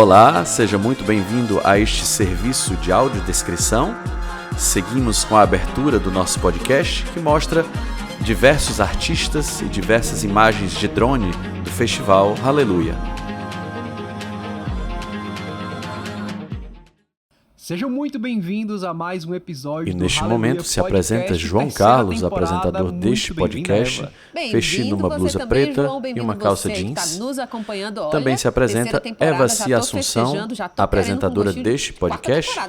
Olá, seja muito bem-vindo a este serviço de audiodescrição. Seguimos com a abertura do nosso podcast, que mostra diversos artistas e diversas imagens de drone do Festival Hallelujah. Sejam muito bem-vindos a mais um episódio E do neste Hallelujah momento se Podcast, apresenta João terceira Carlos, temporada. apresentador Muito deste bem-vinda, podcast, Eva. vestindo uma blusa preta e uma calça jeans. Também se apresenta Eva Cia Assunção, apresentadora deste podcast,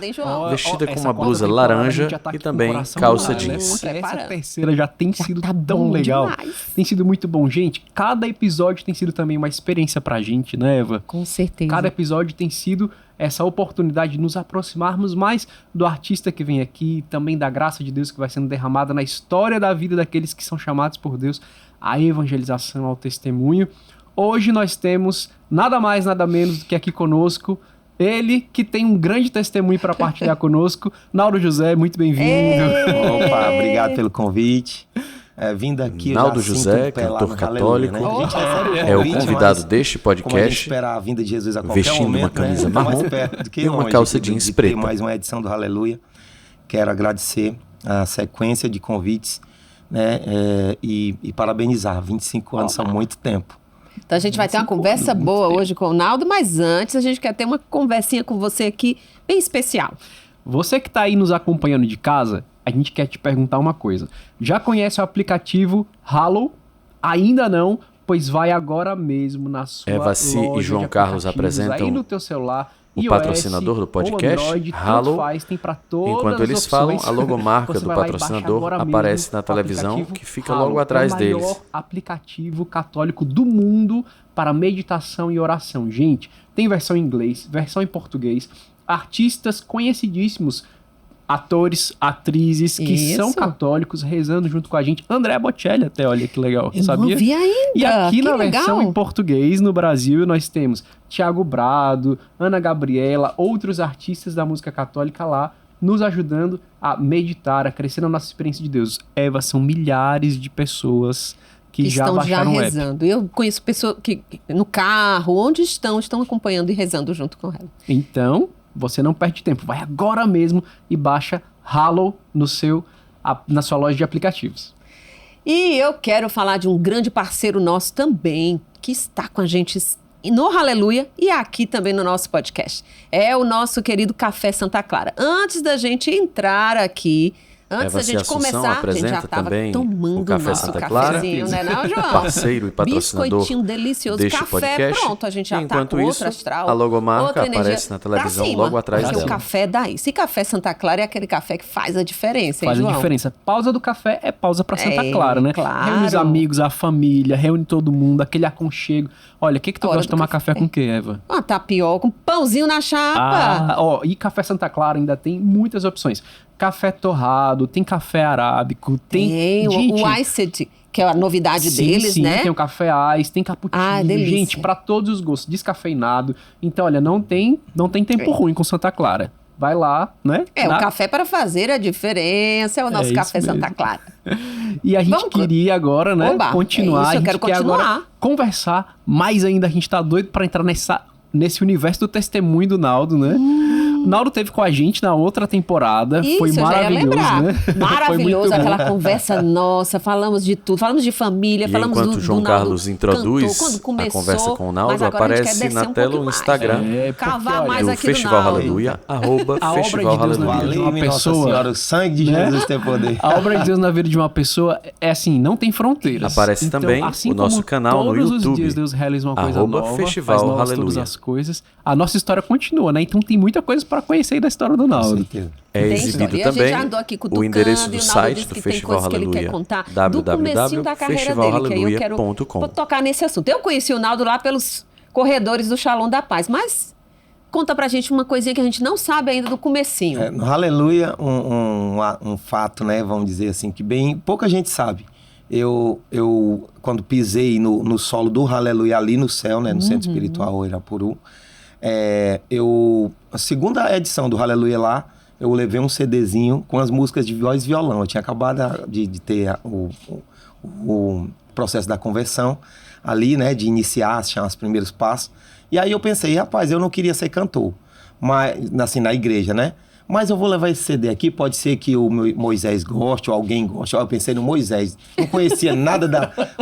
vestida com uma blusa laranja e também calça jeans. Essa terceira já tem sido tão legal. Tem sido muito bom. Gente, cada episódio tem sido também uma experiência pra gente, né, Eva? Com certeza. Cada episódio tem sido essa oportunidade de nos aproximarmos mais do artista que vem aqui, também da graça de Deus que vai sendo derramada na história da vida daqueles que são chamados por Deus à evangelização, ao testemunho. Hoje nós temos nada mais, nada menos do que aqui conosco, ele que tem um grande testemunho para partilhar conosco, Naldo José, muito bem-vindo. Opa, obrigado pelo convite. Vindo aqui, Naldo José, cantor católico, é o convidado deste podcast, a vinda de Jesus a vestindo momento, uma camisa marrom e uma calça jeans preta. Mais uma edição do Hallelujah. Quero agradecer a sequência de convites, né, e parabenizar. 25 anos são muito tempo. Então a gente vai ter uma conversa boa hoje com o Naldo, mas antes a gente quer ter uma conversinha com você aqui bem especial. Você que está aí nos acompanhando de casa, a gente quer te perguntar uma coisa. Já conhece o aplicativo Hallow? Ainda não, pois vai agora mesmo na sua Eva Cia e João Carlos apresentam aí no teu celular, o iOS, patrocinador do podcast, Android, Hallow. faz, tem pra todas Enquanto eles as opções. falam, a logomarca Você do vai lá e patrocinador baixa agora aparece mesmo na o televisão, aplicativo que fica Hallow. logo atrás É o deles. maior aplicativo católico do mundo para meditação e oração. Gente, tem versão em inglês, versão em português, artistas conhecidíssimos, atores, atrizes que são católicos rezando junto com a gente. André Bocelli até, olha que legal, Eu sabia? não vi ainda. E aqui que na legal. versão em português, no Brasil, nós temos Thiago Brado, Ana Gabriela, outros artistas da música católica lá, nos ajudando a meditar, a crescer na nossa experiência de Deus. Eva, são milhares de pessoas que já estão baixaram o app. rezando. Eu conheço pessoas que no carro, onde estão acompanhando e rezando junto com ela. Então, você não perde tempo. Vai agora mesmo e baixa Hallow na sua loja de aplicativos. E eu quero falar de um grande parceiro nosso também, que está com a gente no Hallelujah e aqui também no nosso podcast. É o nosso querido Café Santa Clara. Antes da gente entrar aqui, antes da gente começar, a gente já estava tomando o Café nosso Santa Clara, cafezinho, né, não, João? Parceiro e patrocinador biscoitinho delicioso, deste café, podcast. pronto, a gente já está Enquanto com isso, outra astral, a logomarca outra energia aparece na televisão pra cima, logo atrás porque dela. o café dá isso. E Café Santa Clara é aquele café que faz a diferença, hein, Faz João? a diferença. Pausa do café é pausa pra Santa Clara, né? Claro. Reúne os amigos, a família, reúne todo mundo, aquele aconchego. Olha, o que tu gosta de tomar café com o quê, Eva? Uma tapioca, um pãozinho na chapa. E Café Santa Clara ainda tem muitas opções. Café torrado, tem café arábico, tem o Iced, que é a novidade deles, né? Tem o café ice, tem cappuccino, delícia. gente, pra todos os gostos, descafeinado. Então, olha, não tem tempo ruim com Santa Clara. Vai lá, né? O café para fazer a diferença é o nosso Café mesmo. Santa Clara. E a gente queria agora, né, continuar. Isso, eu quero continuar. Agora conversar mais ainda. A gente tá doido pra entrar nesse universo do testemunho do Naldo, né? O Naldo teve com a gente na outra temporada. Isso, foi maravilhoso, né? Maravilhoso, aquela conversa nossa. Falamos de tudo, falamos de família, E falamos enquanto do João Naldo Carlos introduz cantou, a conversa com o Naldo, aparece na tela o Instagram cavar mais do aqui Festival do Naldo. Hallelujah, obra @Festival de Deus na vida de Hallelujah. uma Valeu, Nossa pessoa, Senhora, o sangue de Jesus tem poder. A obra de Deus na vida de uma pessoa é assim, não tem fronteiras. Aparece então, também assim o nosso como canal no todos YouTube, os dias Deus realiza uma coisa nova, Festival faz novas todas Hallelujah. as coisas. A nossa história continua, né? Então tem muita coisa para conhecer aí da história do Naldo. É Tem exibido história. E a gente também já andou aqui cutucando, o endereço e do o Naldo site disse do que tem Festival coisas que ele quer Hallelujah, contar do comecinho da carreira dele, que aí eu quero tocar nesse assunto. Eu conheci o Naldo lá pelos corredores do Shalom da Paz, mas conta pra gente uma coisinha que a gente não sabe ainda do comecinho. No Hallelujah, um fato, né, vamos dizer assim, que bem pouca gente sabe. Eu quando pisei no solo do Hallelujah ali no céu, né, no Centro Espiritual Irapuru, a segunda edição do Hallelujah lá, eu levei um CDzinho com as músicas de voz e violão. Eu tinha acabado de ter o processo da conversão. ali, né, de iniciar, chamar os primeiros passos. E aí eu pensei, rapaz, eu não queria ser cantor, mas, assim, na igreja, né? Mas eu vou levar esse CD aqui, pode ser que o Moisés goste ou alguém goste. Eu pensei no Moisés, não conhecia nada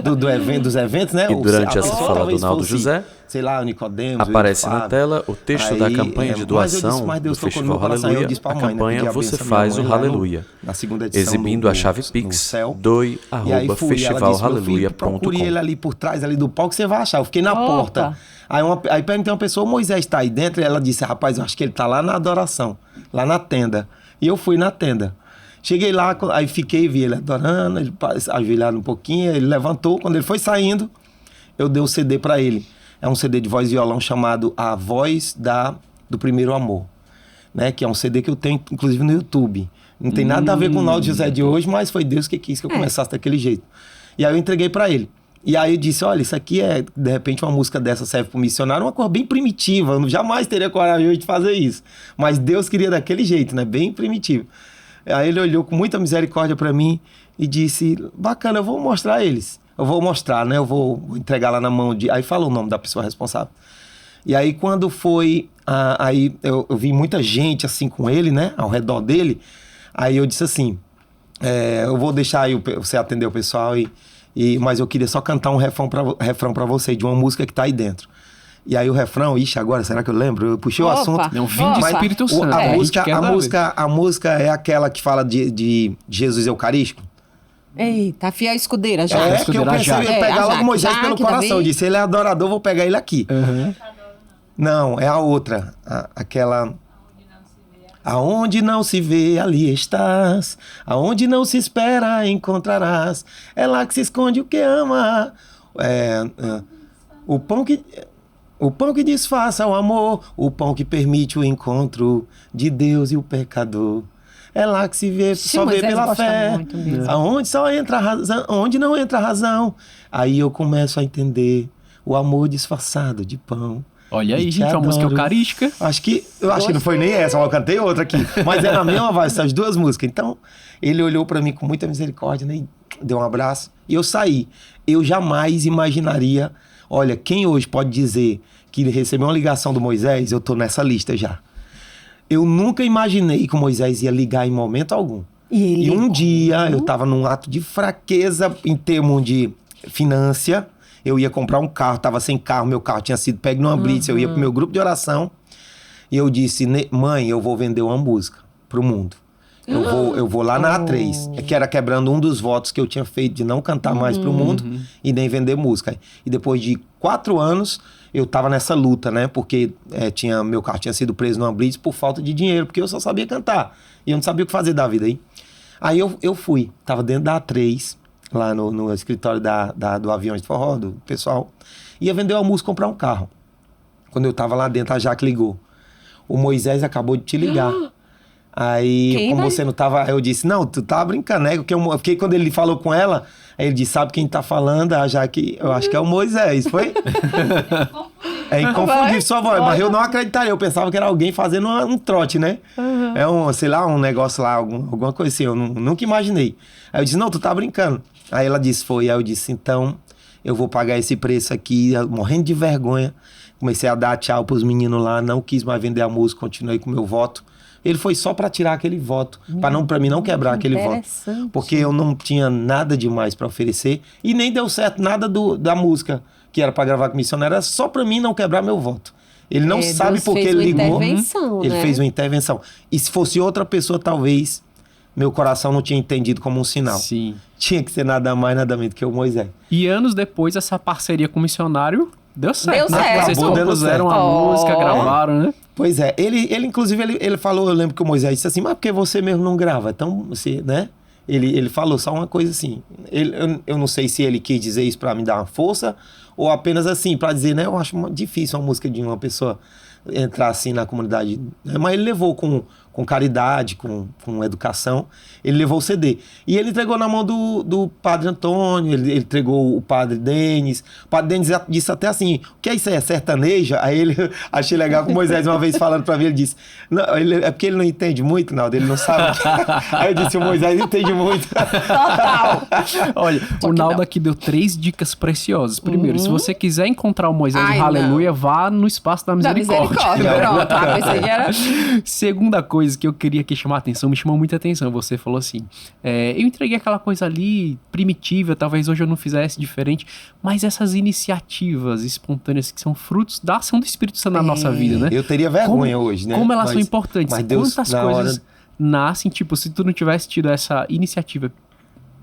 dos eventos, né? E durante essa pessoa fala do talvez Naldo fosse, José, sei lá, o Nicodemos, aparece o na Fábio. tela o texto da campanha de doação do Festival Aleluia. A campanha Você Faz o Aleluia, na segunda edição exibindo a chave Pix, doi@festivalaleluia.com. Procure ele ali por trás ali do palco, você vai achar. Eu fiquei na porta. Aí perguntei uma pessoa, o Moisés está aí dentro? E ela disse, rapaz, eu acho que ele está lá na adoração, lá na tenda. E eu fui na tenda. Cheguei lá, aí fiquei, vi ele adorando, ele ajoelhado um pouquinho, ele levantou. Quando ele foi saindo, eu dei o CD para ele. É um CD de voz e violão chamado A Voz do Primeiro Amor, né? Que é um CD que eu tenho, inclusive, no YouTube. Não tem nada a ver com o Naldo José de hoje, mas foi Deus que quis que eu começasse daquele jeito. E aí eu entreguei para ele. E aí eu disse, olha, isso aqui é, de repente, uma música dessa serve para o missionário, uma coisa bem primitiva, eu jamais teria coragem de fazer isso. Mas Deus queria daquele jeito, né? Bem primitivo. Aí ele olhou com muita misericórdia para mim e disse, bacana, eu vou mostrar a eles. Eu vou mostrar, né? Eu vou entregar lá na mão de... Aí fala o nome da pessoa responsável. E aí quando foi... aí eu vi muita gente assim com ele, né? Ao redor dele. Aí eu disse assim, eu vou deixar aí você atender o pessoal mas eu queria só cantar um refrão pra você, de uma música que tá aí dentro. E aí o refrão, agora, será que eu lembro? Eu puxei o assunto. Não, vim de Espírito Santo. A música é aquela que fala de Jesus Eucarístico. Eita, fiel escudeira já. Que eu pensei, eu ia pegar logo Moisés pelo coração. Eu disse, ele é adorador, vou pegar ele aqui. Uhum. Não, é a outra. Aquela... Aonde não se vê, ali estás. Aonde não se espera, encontrarás. É lá que se esconde o que ama. O pão que disfarça o amor. O pão que permite o encontro de Deus e o pecador. É lá que se vê, só vê pela fé. Aonde só entra a razão, onde não entra a razão. Aí eu começo a entender o amor disfarçado de pão. Olha aí, gente, uma música eucarística. Eu acho que não foi nem essa, eu cantei outra aqui. Mas é na mesma voz, essas duas músicas. Então, ele olhou pra mim com muita misericórdia, né? E deu um abraço. E eu saí. Eu jamais imaginaria... Olha, quem hoje pode dizer que ele recebeu uma ligação do Moisés, eu tô nessa lista já. Eu nunca imaginei que o Moisés ia ligar em momento algum. E um dia, eu tava num ato de fraqueza em termos de finança. Eu ia comprar um carro, tava sem carro, meu carro tinha sido pego numa blitz, eu ia pro meu grupo de oração e eu disse, mãe, eu vou vender uma música pro mundo. Eu vou lá na A3, que era quebrando um dos votos que eu tinha feito de não cantar mais pro mundo e nem vender música. E depois de 4 anos, eu tava nessa luta, né? Porque meu carro tinha sido preso numa blitz por falta de dinheiro, porque eu só sabia cantar. E eu não sabia o que fazer da vida aí. Aí eu fui, tava dentro da A3, lá no escritório do Aviões de Forró, do pessoal. Ia vender uma música, comprar um carro. Quando eu tava lá dentro, a Jaque ligou. O Moisés acabou de te ligar. Aí, como você não tava... Eu disse, não, tu tava brincando, né? Porque quando ele falou com ela, aí ele disse, sabe quem tá falando? A Jaque, eu acho que é o Moisés, foi? Inconfundível sua voz, mas eu não acreditaria. Eu pensava que era alguém fazendo um trote, né? Sei lá, um negócio lá, alguma coisa assim. Eu nunca imaginei. Aí eu disse, não, tu tá brincando. Aí ela disse, foi. Aí eu disse, então, eu vou pagar esse preço aqui, morrendo de vergonha. Comecei a dar tchau pros meninos lá, não quis mais vender a música, continuei com o meu voto. Ele foi só para tirar aquele voto, para mim não quebrar aquele voto. Porque eu não tinha nada demais para oferecer e nem deu certo nada da música que era para gravar com o missionário, era só para mim não quebrar meu voto. Ele não sabe porque ele ligou. Ele fez uma intervenção. E se fosse outra pessoa, talvez meu coração não tinha entendido como um sinal. Sim. Tinha que ser nada mais, nada menos que o Moisés. E anos depois, essa parceria com o missionário deu certo. Deu certo. Vocês compuseram a música, gravaram, né? Pois é. Ele inclusive, ele falou, eu lembro que o Moisés disse assim, mas por que você mesmo não grava? Então, você, né? Ele falou só uma coisa assim. Eu não sei se ele quis dizer isso para me dar uma força ou apenas assim, para dizer, né? Eu acho difícil uma música de uma pessoa entrar assim na comunidade. Mas ele levou com com caridade, com educação. Ele levou o CD. E ele entregou na mão do padre Antônio, ele entregou o padre Denis. O padre Denis disse até assim, o que é isso aí? É sertaneja? Aí ele, achei legal que o Moisés uma vez falando para mim, ele disse, não, é porque ele não entende muito, Naldo, ele não sabe. Aí eu disse, o Moisés entende muito. Total. Olha, o Naldo aqui deu 3 dicas preciosas. Primeiro, se você quiser encontrar o Moisés no Aleluia, vá no Espaço da Misericórdia. Pronto, a coisa era... Segunda coisa que eu queria aqui chamar a atenção, me chamou muita atenção. Você falou assim, eu entreguei aquela coisa ali primitiva, talvez hoje eu não fizesse diferente, mas essas iniciativas espontâneas que são frutos da ação do Espírito Santo na nossa vida, né? Eu teria vergonha hoje, né? Como elas são importantes. Mas Deus, quantas coisas nascem, tipo, se tu não tivesse tido essa iniciativa,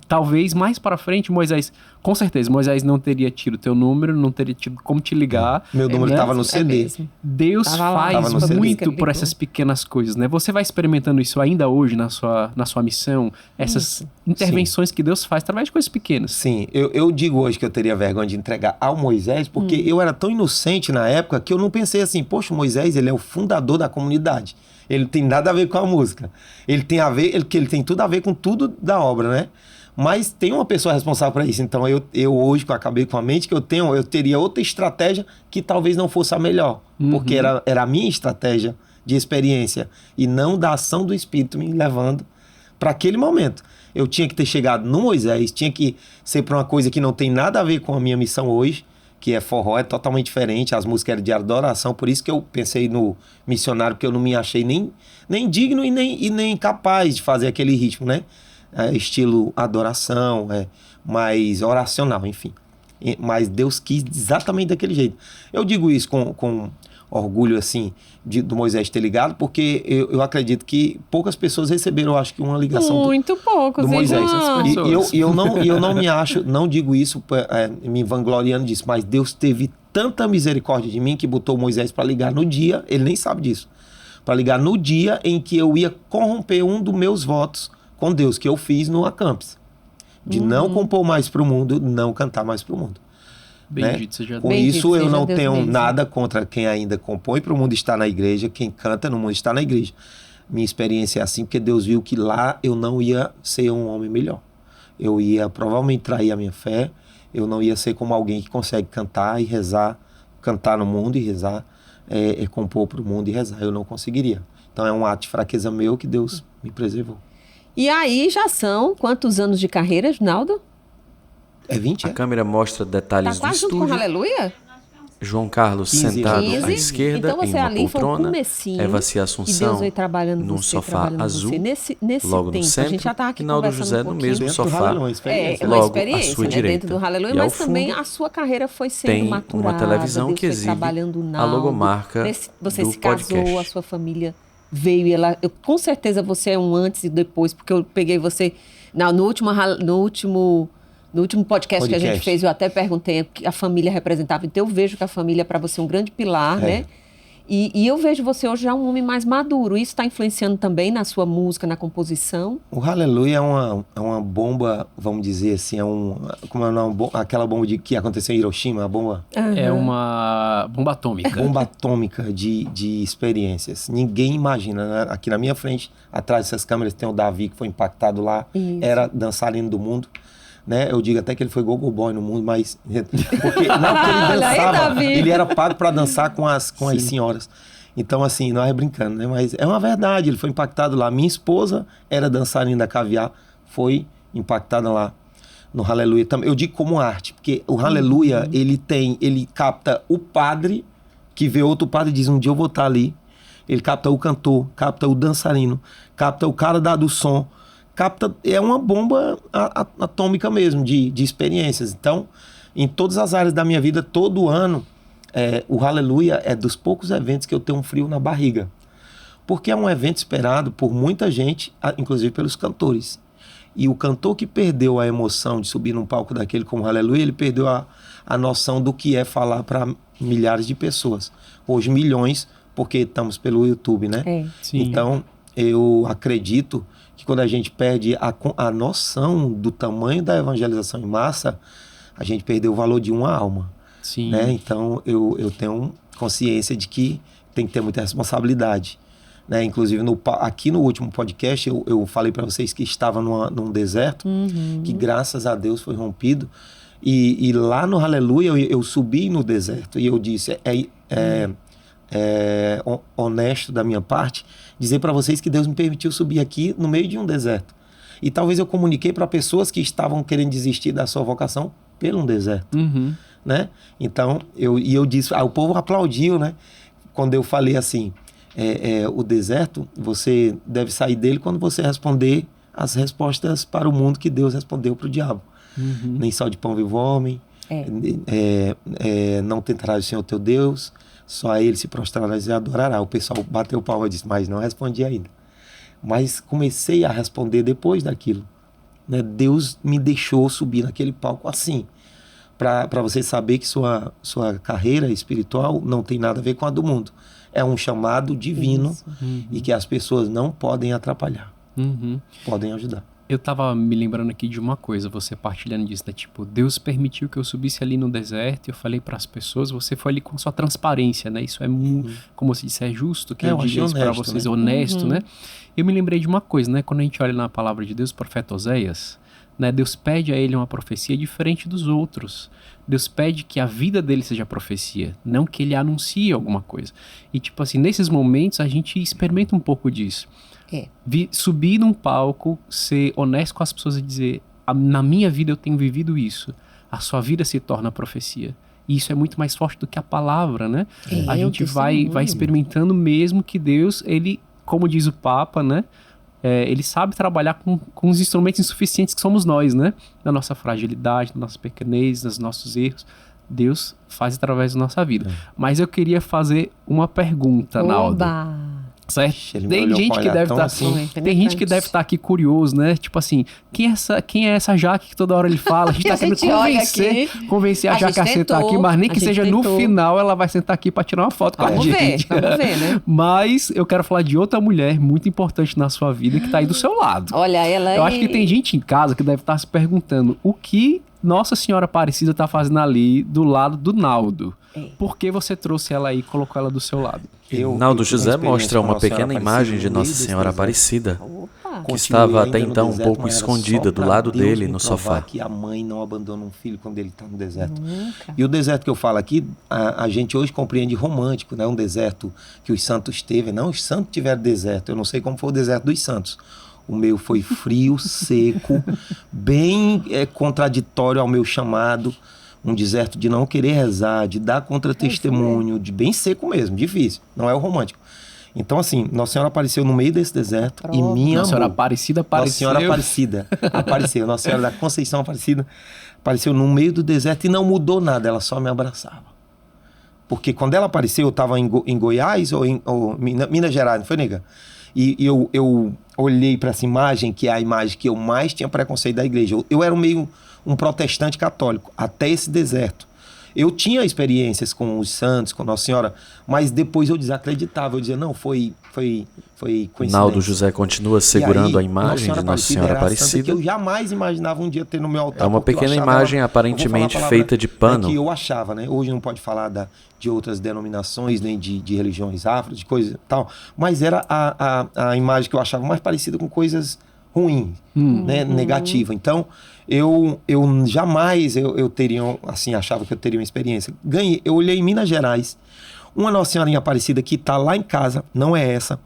talvez mais para frente, Moisés, com certeza, Moisés não teria tido teu número, não teria tido como te ligar. Meu número estava no CD. Deus faz muito por essas pequenas coisas, né? Você vai experimentando isso ainda hoje na sua missão, essas intervenções que Deus faz através de coisas pequenas. Sim, eu digo hoje que eu teria vergonha de entregar ao Moisés, porque eu era tão inocente na época que eu não pensei assim, poxa, o Moisés, ele é o fundador da comunidade. Ele tem nada a ver com a música. Ele tem tudo a ver com tudo da obra, né? Mas tem uma pessoa responsável para isso. Então, eu hoje, que eu acabei com a mente que eu tenho, eu teria outra estratégia que talvez não fosse a melhor. Porque era a minha estratégia de experiência e não da ação do Espírito me levando para aquele momento. Eu tinha que ter chegado no Moisés, tinha que ser para uma coisa que não tem nada a ver com a minha missão hoje, que é forró, é totalmente diferente. As músicas eram de adoração, por isso que eu pensei no missionário, porque eu não me achei nem digno e nem capaz de fazer aquele ritmo, né? Estilo adoração, mais oracional, enfim. Mas Deus quis exatamente daquele jeito. Eu digo isso com orgulho, assim, do Moisés ter ligado, porque eu acredito que poucas pessoas receberam, eu acho que uma ligação muito poucos, do Moisés. E eu não me acho, não digo isso me vangloriando disso, mas Deus teve tanta misericórdia de mim que botou Moisés para ligar no dia, ele nem sabe disso, para ligar no dia em que eu ia corromper um dos meus votos com Deus, que eu fiz no Acampes, de não compor mais para o mundo, não cantar mais para o mundo. Bendito seja Deus. Com isso, eu não tenho nada contra quem ainda compõe para o mundo estar na igreja, quem canta no mundo está na igreja. Minha experiência é assim, porque Deus viu que lá eu não ia ser um homem melhor. Eu ia provavelmente trair a minha fé, eu não ia ser como alguém que consegue cantar e rezar, cantar no mundo e rezar, compor para o mundo e rezar. Eu não conseguiria. Então é um ato de fraqueza meu que Deus me preservou. E aí já são quantos anos de carreira, Naldo? É 20, A câmera mostra detalhes do junto estúdio. com Aleluia? João Carlos 15, sentado 15. à esquerda Então em você uma ali foi o poltrona. comecinho, Eva C. e Assunção Deus veio trabalhando num você, sofá trabalhando azul, você. Nesse logo tempo, no centro, a gente já estava aqui e Naldo conversando José um no pouquinho. mesmo Dentro do sofá. Aleluia, experiência. É uma Logo, experiência, à sua né, direita. dentro do Aleluia, E ao mas também fundo a sua carreira foi sendo tem maturada. uma televisão Deus que foi exibe trabalhando o a Naldo. logomarca Você do se casou, podcast. a sua família veio e ela... com certeza você é um antes e depois, porque eu peguei você... No último podcast que a gente fez, eu até perguntei o que a família representava. Então, eu vejo que a família é para você um grande pilar, né? E eu vejo você hoje já um homem mais maduro. Isso está influenciando também na sua música, na composição? O Aleluia é uma bomba, vamos dizer assim, aquela bomba que aconteceu em Hiroshima, a bomba... É uma bomba atômica. Bomba atômica de experiências. Ninguém imagina, né? Aqui na minha frente, atrás dessas câmeras, tem o Davi, que foi impactado lá. Isso. Era dançarino do mundo. Né? Eu digo até que ele foi go-go boy no mundo, mas... Porque ele dançava, ele era pago para dançar com as senhoras. Então, assim, não é brincando, né? Mas é uma verdade, ele foi impactado lá. Minha esposa era dançarina da Caviar, foi impactada lá no Aleluia também. Eu digo como arte, porque o Aleluia, ele capta o padre, que vê outro padre e diz, um dia eu vou estar ali. Ele capta o cantor, capta o dançarino, capta o cara do som, é uma bomba atômica mesmo, de experiências. Então, em todas as áreas da minha vida, todo ano, o Aleluia é dos poucos eventos que eu tenho um frio na barriga. Porque é um evento esperado por muita gente, inclusive pelos cantores. E o cantor que perdeu a emoção de subir num palco daquele como Aleluia, ele perdeu a noção do que é falar para milhares de pessoas. Hoje, milhões, porque estamos pelo YouTube, né? Sim. Então, eu acredito que quando a gente perde a noção do tamanho da evangelização em massa, a gente perdeu o valor de uma alma. Sim. Né? Então, eu tenho consciência de que tem que ter muita responsabilidade. né? Inclusive, aqui no último podcast, eu falei para vocês que estava num deserto, que graças a Deus foi rompido. E lá no Aleluia, eu subi no deserto e eu disse, honesto da minha parte, dizer para vocês que Deus me permitiu subir aqui no meio de um deserto. E talvez eu comuniquei para pessoas que estavam querendo desistir da sua vocação pelo um deserto, né? Então, eu disse, o povo aplaudiu, né? Quando eu falei assim, o deserto, você deve sair dele quando você responder as respostas para o mundo que Deus respondeu para o diabo. Nem só de pão vive o homem, não tentarás o Senhor teu Deus, só a ele se prostrarás e adorará. O pessoal bateu palma e disse, mas não respondi ainda. Mas comecei a responder depois daquilo, né? Deus me deixou subir naquele palco assim, para você saber que sua carreira espiritual não tem nada a ver com a do mundo. É um chamado divino e que as pessoas não podem atrapalhar, podem ajudar. Eu tava me lembrando aqui de uma coisa, você partilhando disso, né? Tipo, Deus permitiu que eu subisse ali no deserto e eu falei para as pessoas, você foi ali com sua transparência, né? Isso é, como você disse, é justo que eu diga isso para vocês, né? Honesto, né? Eu me lembrei de uma coisa, né? Quando a gente olha na palavra de Deus, o profeta Oséias, né? Deus pede a ele uma profecia diferente dos outros. Deus pede que a vida dele seja profecia, não que ele anuncie alguma coisa. E tipo assim, nesses momentos a gente experimenta um pouco disso. Subir num palco, ser honesto com as pessoas e dizer, na minha vida eu tenho vivido isso, a sua vida se torna profecia. E isso é muito mais forte do que a palavra, né? A gente vai experimentando mesmo que Deus, ele, como diz o Papa, né? Ele sabe trabalhar com os instrumentos insuficientes que somos nós, né? Na nossa fragilidade, na nossa pequenez, nos nossos erros. Deus faz através da nossa vida. Mas eu queria fazer uma pergunta, Naldo. Certo? Tem gente que deve estar tem gente que deve estar aqui curioso, né? Tipo assim, quem é essa Jaque que toda hora ele fala? A gente tá querendo convencer a Jaque a sentar aqui, mas nem que seja no final ela vai sentar aqui para tirar uma foto com a gente. Vamos ver, né? Mas eu quero falar de outra mulher muito importante na sua vida que tá aí do seu lado. Olha, ela. Eu acho que tem gente em casa que deve estar se perguntando o que Nossa Senhora Aparecida tá fazendo ali do lado do Naldo. Por que você trouxe ela aí e colocou ela do seu lado? Naldo José mostra uma pequena imagem de Nossa Senhora Aparecida, que estava até então um pouco escondida do lado dele no sofá. Que a mãe não abandona um filho quando ele está no deserto. E o deserto que eu falo aqui, a gente hoje compreende romântico, né? Um deserto que os santos teve. Não, os santos tiveram deserto. Eu não sei como foi o deserto dos santos. O meu foi frio, seco, bem contraditório ao meu chamado. Um deserto de não querer rezar, de dar contra-testemunho, de bem seco mesmo, difícil. Não é o romântico. Então, assim, Nossa Senhora apareceu no meio desse deserto e minha Nossa Senhora Aparecida apareceu. Nossa Senhora Aparecida apareceu. Nossa Senhora da Conceição Aparecida apareceu no meio do deserto e não mudou nada, ela só me abraçava. Porque quando ela apareceu, eu estava em Goiás ou Minas Gerais, não foi, nega? E eu olhei para essa imagem, que é a imagem que eu mais tinha preconceito da igreja. Eu era meio um protestante católico, até esse deserto. Eu tinha experiências com os santos, com Nossa Senhora, mas depois eu desacreditava. Eu dizia, não, foi coincidência. Naldo José continua segurando a imagem de Nossa Senhora Aparecida. Que eu jamais imaginava um dia ter no meu altar. É uma pequena imagem aparentemente feita de pano. Que eu achava, né? Hoje não pode falar de outras denominações, nem de religiões afro, de coisa e tal. Mas era a imagem que eu achava mais parecida com coisas ruins, né? Negativa. Então, eu jamais eu teria, assim, achava que eu teria uma experiência. Eu olhei em Minas Gerais, uma Nossa Senhorinha Aparecida que está lá em casa, não é essa,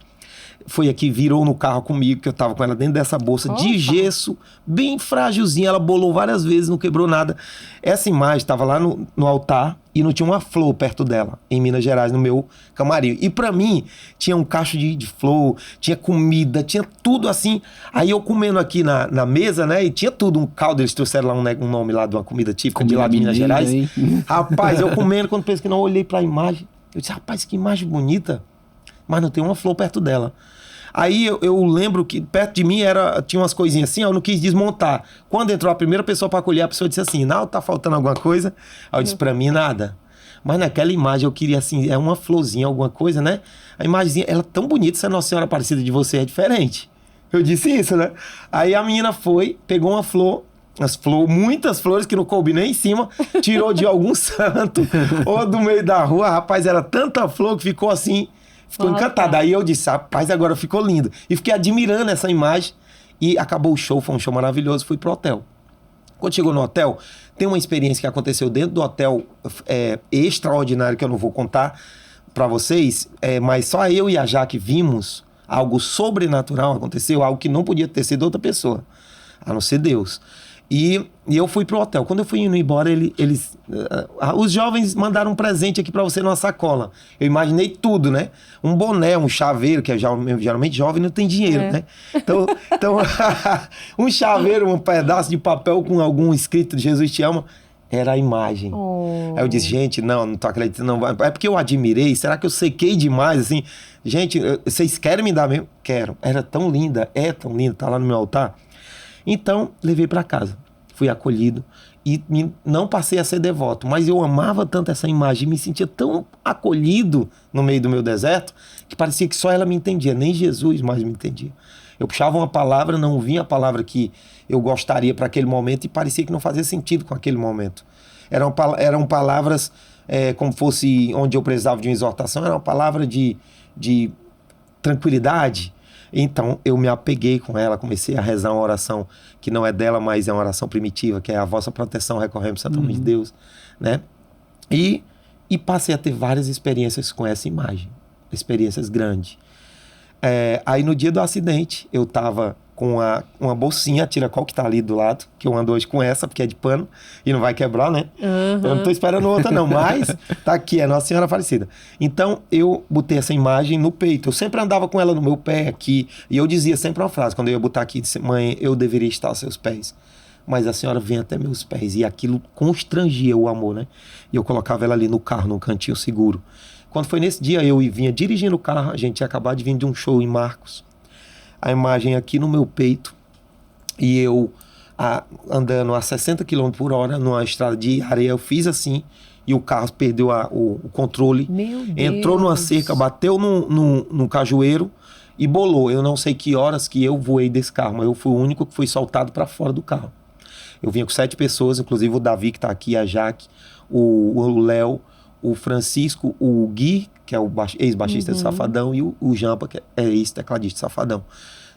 foi aqui, virou no carro comigo, que eu estava com ela dentro dessa bolsa de gesso, bem frágilzinha, ela bolou várias vezes, não quebrou nada. Essa imagem estava lá no altar e não tinha uma flor perto dela, em Minas Gerais, no meu camarim. E para mim, tinha um cacho de flor, tinha comida, tinha tudo assim. Aí eu comendo aqui na mesa, né, e tinha tudo, um caldo, eles trouxeram lá um nome lá de uma comida típica de lá de Minas Gerais. Hein? Rapaz, eu comendo, quando penso que não, eu olhei para a imagem, eu disse, rapaz, que imagem bonita, mas não tem uma flor perto dela. Aí eu lembro que perto de mim tinha umas coisinhas assim, eu não quis desmontar. Quando entrou a primeira pessoa para colher, a pessoa disse assim, não, tá faltando alguma coisa? Aí eu disse, para mim nada. Mas naquela imagem eu queria assim, uma florzinha, alguma coisa, né? A imagenzinha, ela é tão bonita, essa Nossa Senhora Aparecida de você é diferente. Eu disse isso, né? Aí a menina pegou uma flor, muitas flores que não coube nem em cima, tirou de algum santo ou do meio da rua. Rapaz, era tanta flor que ficou assim, ficou encantado. Aí eu disse, rapaz, agora ficou lindo. E fiquei admirando essa imagem. E acabou o show, foi um show maravilhoso, fui pro hotel. Quando chegou no hotel, tem uma experiência que aconteceu dentro do hotel extraordinária, que eu não vou contar para vocês, mas só eu e a Jaque vimos algo sobrenatural aconteceu, algo que não podia ter sido outra pessoa, a não ser Deus. E eu fui pro hotel. Quando eu fui indo embora, os jovens mandaram um presente aqui para você numa sacola. Eu imaginei tudo, né? Um boné, um chaveiro, que geralmente jovem não tem dinheiro, né? Então um chaveiro, um pedaço de papel com algum escrito de Jesus te ama, era a imagem. Aí eu disse, gente, não tô acreditando, não. É porque eu admirei, será que eu sequei demais, assim? Gente, vocês querem me dar mesmo? Quero. Era tão linda, tão linda, tá lá no meu altar. Então, levei para casa, fui acolhido e não passei a ser devoto, mas eu amava tanto essa imagem, me sentia tão acolhido no meio do meu deserto, que parecia que só ela me entendia, nem Jesus mais me entendia. Eu puxava uma palavra, não vinha a palavra que eu gostaria para aquele momento e parecia que não fazia sentido com aquele momento. Eram palavras como fosse onde eu precisava de uma exortação, era uma palavra de tranquilidade. Então, eu me apeguei com ela, comecei a rezar uma oração que não é dela, mas é uma oração primitiva, que é a vossa proteção, recorremos Santo Nome de Deus, né? E passei a ter várias experiências com essa imagem, experiências grandes. Aí, no dia do acidente, eu estava com uma bolsinha, a tiracol que tá ali do lado, que eu ando hoje com essa, porque é de pano, e não vai quebrar, né? Uhum. Eu não tô esperando outra não, mas tá aqui, é Nossa Senhora Aparecida. Então, eu botei essa imagem no peito, eu sempre andava com ela no meu pé aqui, e eu dizia sempre uma frase, quando eu ia botar aqui, disse, mãe, eu deveria estar aos seus pés, mas a senhora vem até meus pés, e aquilo constrangia o amor, né? E eu colocava ela ali no carro, num cantinho seguro. Quando foi nesse dia, eu vinha dirigindo o carro, a gente tinha acabado de vir de um show em Marcos, a imagem aqui no meu peito e eu andando a 60 km por hora numa estrada de areia, eu fiz assim e o carro perdeu o controle, entrou numa cerca, bateu num cajueiro e bolou. Eu não sei que horas que eu voei desse carro, mas eu fui o único que fui soltado para fora do carro. Eu vinha com 7 pessoas, inclusive o Davi que está aqui, a Jaque, o Léo, o Francisco, o Gui, que é o ex-baixista do Safadão, e o Jampa, que é ex-tecladista do Safadão.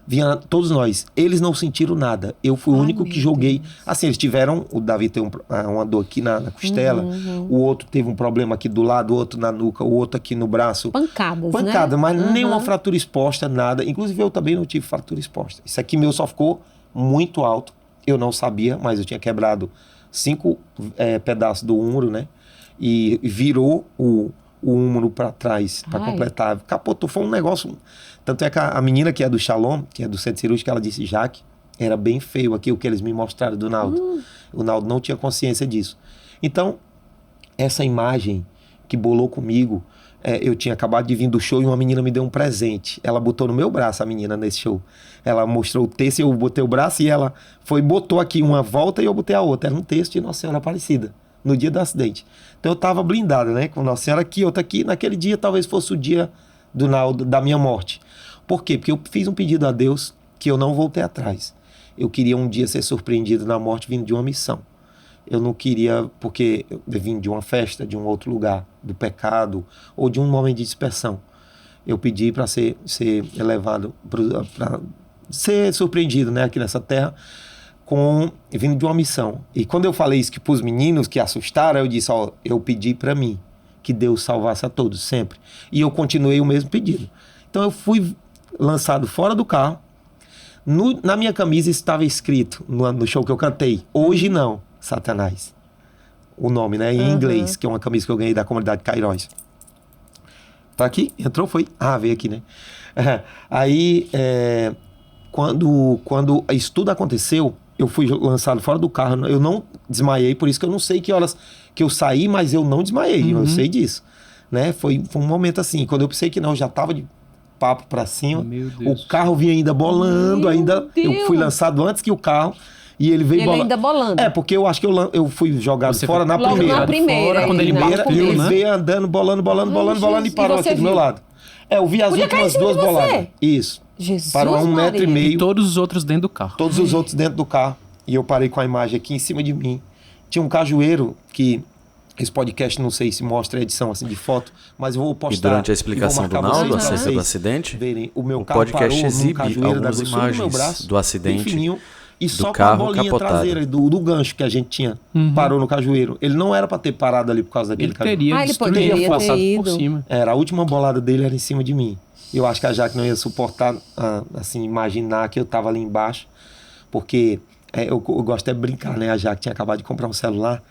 Vinha todos nós. Eles não sentiram nada. Eu fui o único que joguei. Deus. Assim, eles tiveram... O Davi tem uma dor aqui na costela. O outro teve um problema aqui do lado, o outro na nuca, o outro aqui no braço. Pancada, né? Mas nenhuma fratura exposta, nada. Inclusive, eu também não tive fratura exposta. Isso aqui meu só ficou muito alto. Eu não sabia, mas eu tinha quebrado 5 pedaços do húmero, né? E virou o húmero para trás, para completar. Capotou, foi um negócio... Tanto é que a menina que é do Shalom, que é do centro cirúrgico, ela disse, Jaque, era bem feio aqui o que eles me mostraram do Naldo. O Naldo não tinha consciência disso. Então, essa imagem que bolou comigo, eu tinha acabado de vir do show e uma menina me deu um presente. Ela botou no meu braço, a menina, nesse show. Ela mostrou o texto, eu botei o braço e ela botou aqui uma volta e eu botei a outra. Era um texto de Nossa Senhora Aparecida, no dia do acidente. Então eu estava blindado, né? Com Nossa Senhora aqui, outra aqui. Naquele dia talvez fosse o dia do Naldo, da minha morte. Por quê? Porque eu fiz um pedido a Deus que eu não voltei atrás. Eu queria um dia ser surpreendido na morte vindo de uma missão. Eu não queria, porque eu vim de uma festa, de um outro lugar, do pecado, ou de um momento de dispersão. Eu pedi para ser elevado, para ser surpreendido, né, aqui nessa terra, vindo de uma missão. E quando eu falei isso para os meninos que assustaram, eu disse, eu pedi para mim que Deus salvasse a todos, sempre. E eu continuei o mesmo pedido. Então eu fui lançado fora do carro. Na minha camisa estava escrito, no show que eu cantei, hoje não, Satanás. O nome, né? Em inglês, que é uma camisa que eu ganhei da comunidade Cairós. Tá aqui? Entrou? Foi? Veio aqui, né? Aí, quando isso tudo aconteceu, eu fui lançado fora do carro. Eu não desmaiei, por isso que eu não sei que horas que eu saí, mas eu não desmaiei. Eu sei disso. Né? Foi um momento assim, quando eu pensei que não, eu já estava de papo para cima. O carro vinha ainda bolando, eu fui lançado antes que o carro. E ele veio bolando. Ainda bolando. Porque eu acho que eu fui jogado fora na primeira. Na primeira. Quando ele bateu, ele veio andando, bolando e parou aqui do meu lado. Eu vi as últimas 2 boladas. Isso. Jesus, parou a 1,5 metro. E todos os outros dentro do carro. Todos os outros dentro do carro. E eu parei com a imagem aqui em cima de mim. Tinha um cajueiro que Esse podcast, não sei se mostra a edição assim de foto, mas eu vou postar. E durante a explicação do Naldo acerca do acidente, verem, o meu o carro podcast parou exibe cajueiro algumas da grossura do meu imagens braço, do acidente bem fininho, e do só com a carro bolinha capotado. traseira do gancho que a gente tinha, parou no cajueiro. Ele não era para ter parado ali por causa daquele Ele cajueiro. teria ele destruído, poderia ter passado ido. por cima. Era, a última bolada dele era em cima de mim. Eu acho que a Jaque não ia suportar, assim, imaginar que eu tava ali embaixo, porque eu gosto de brincar, né? A Jaque tinha acabado de comprar um celular,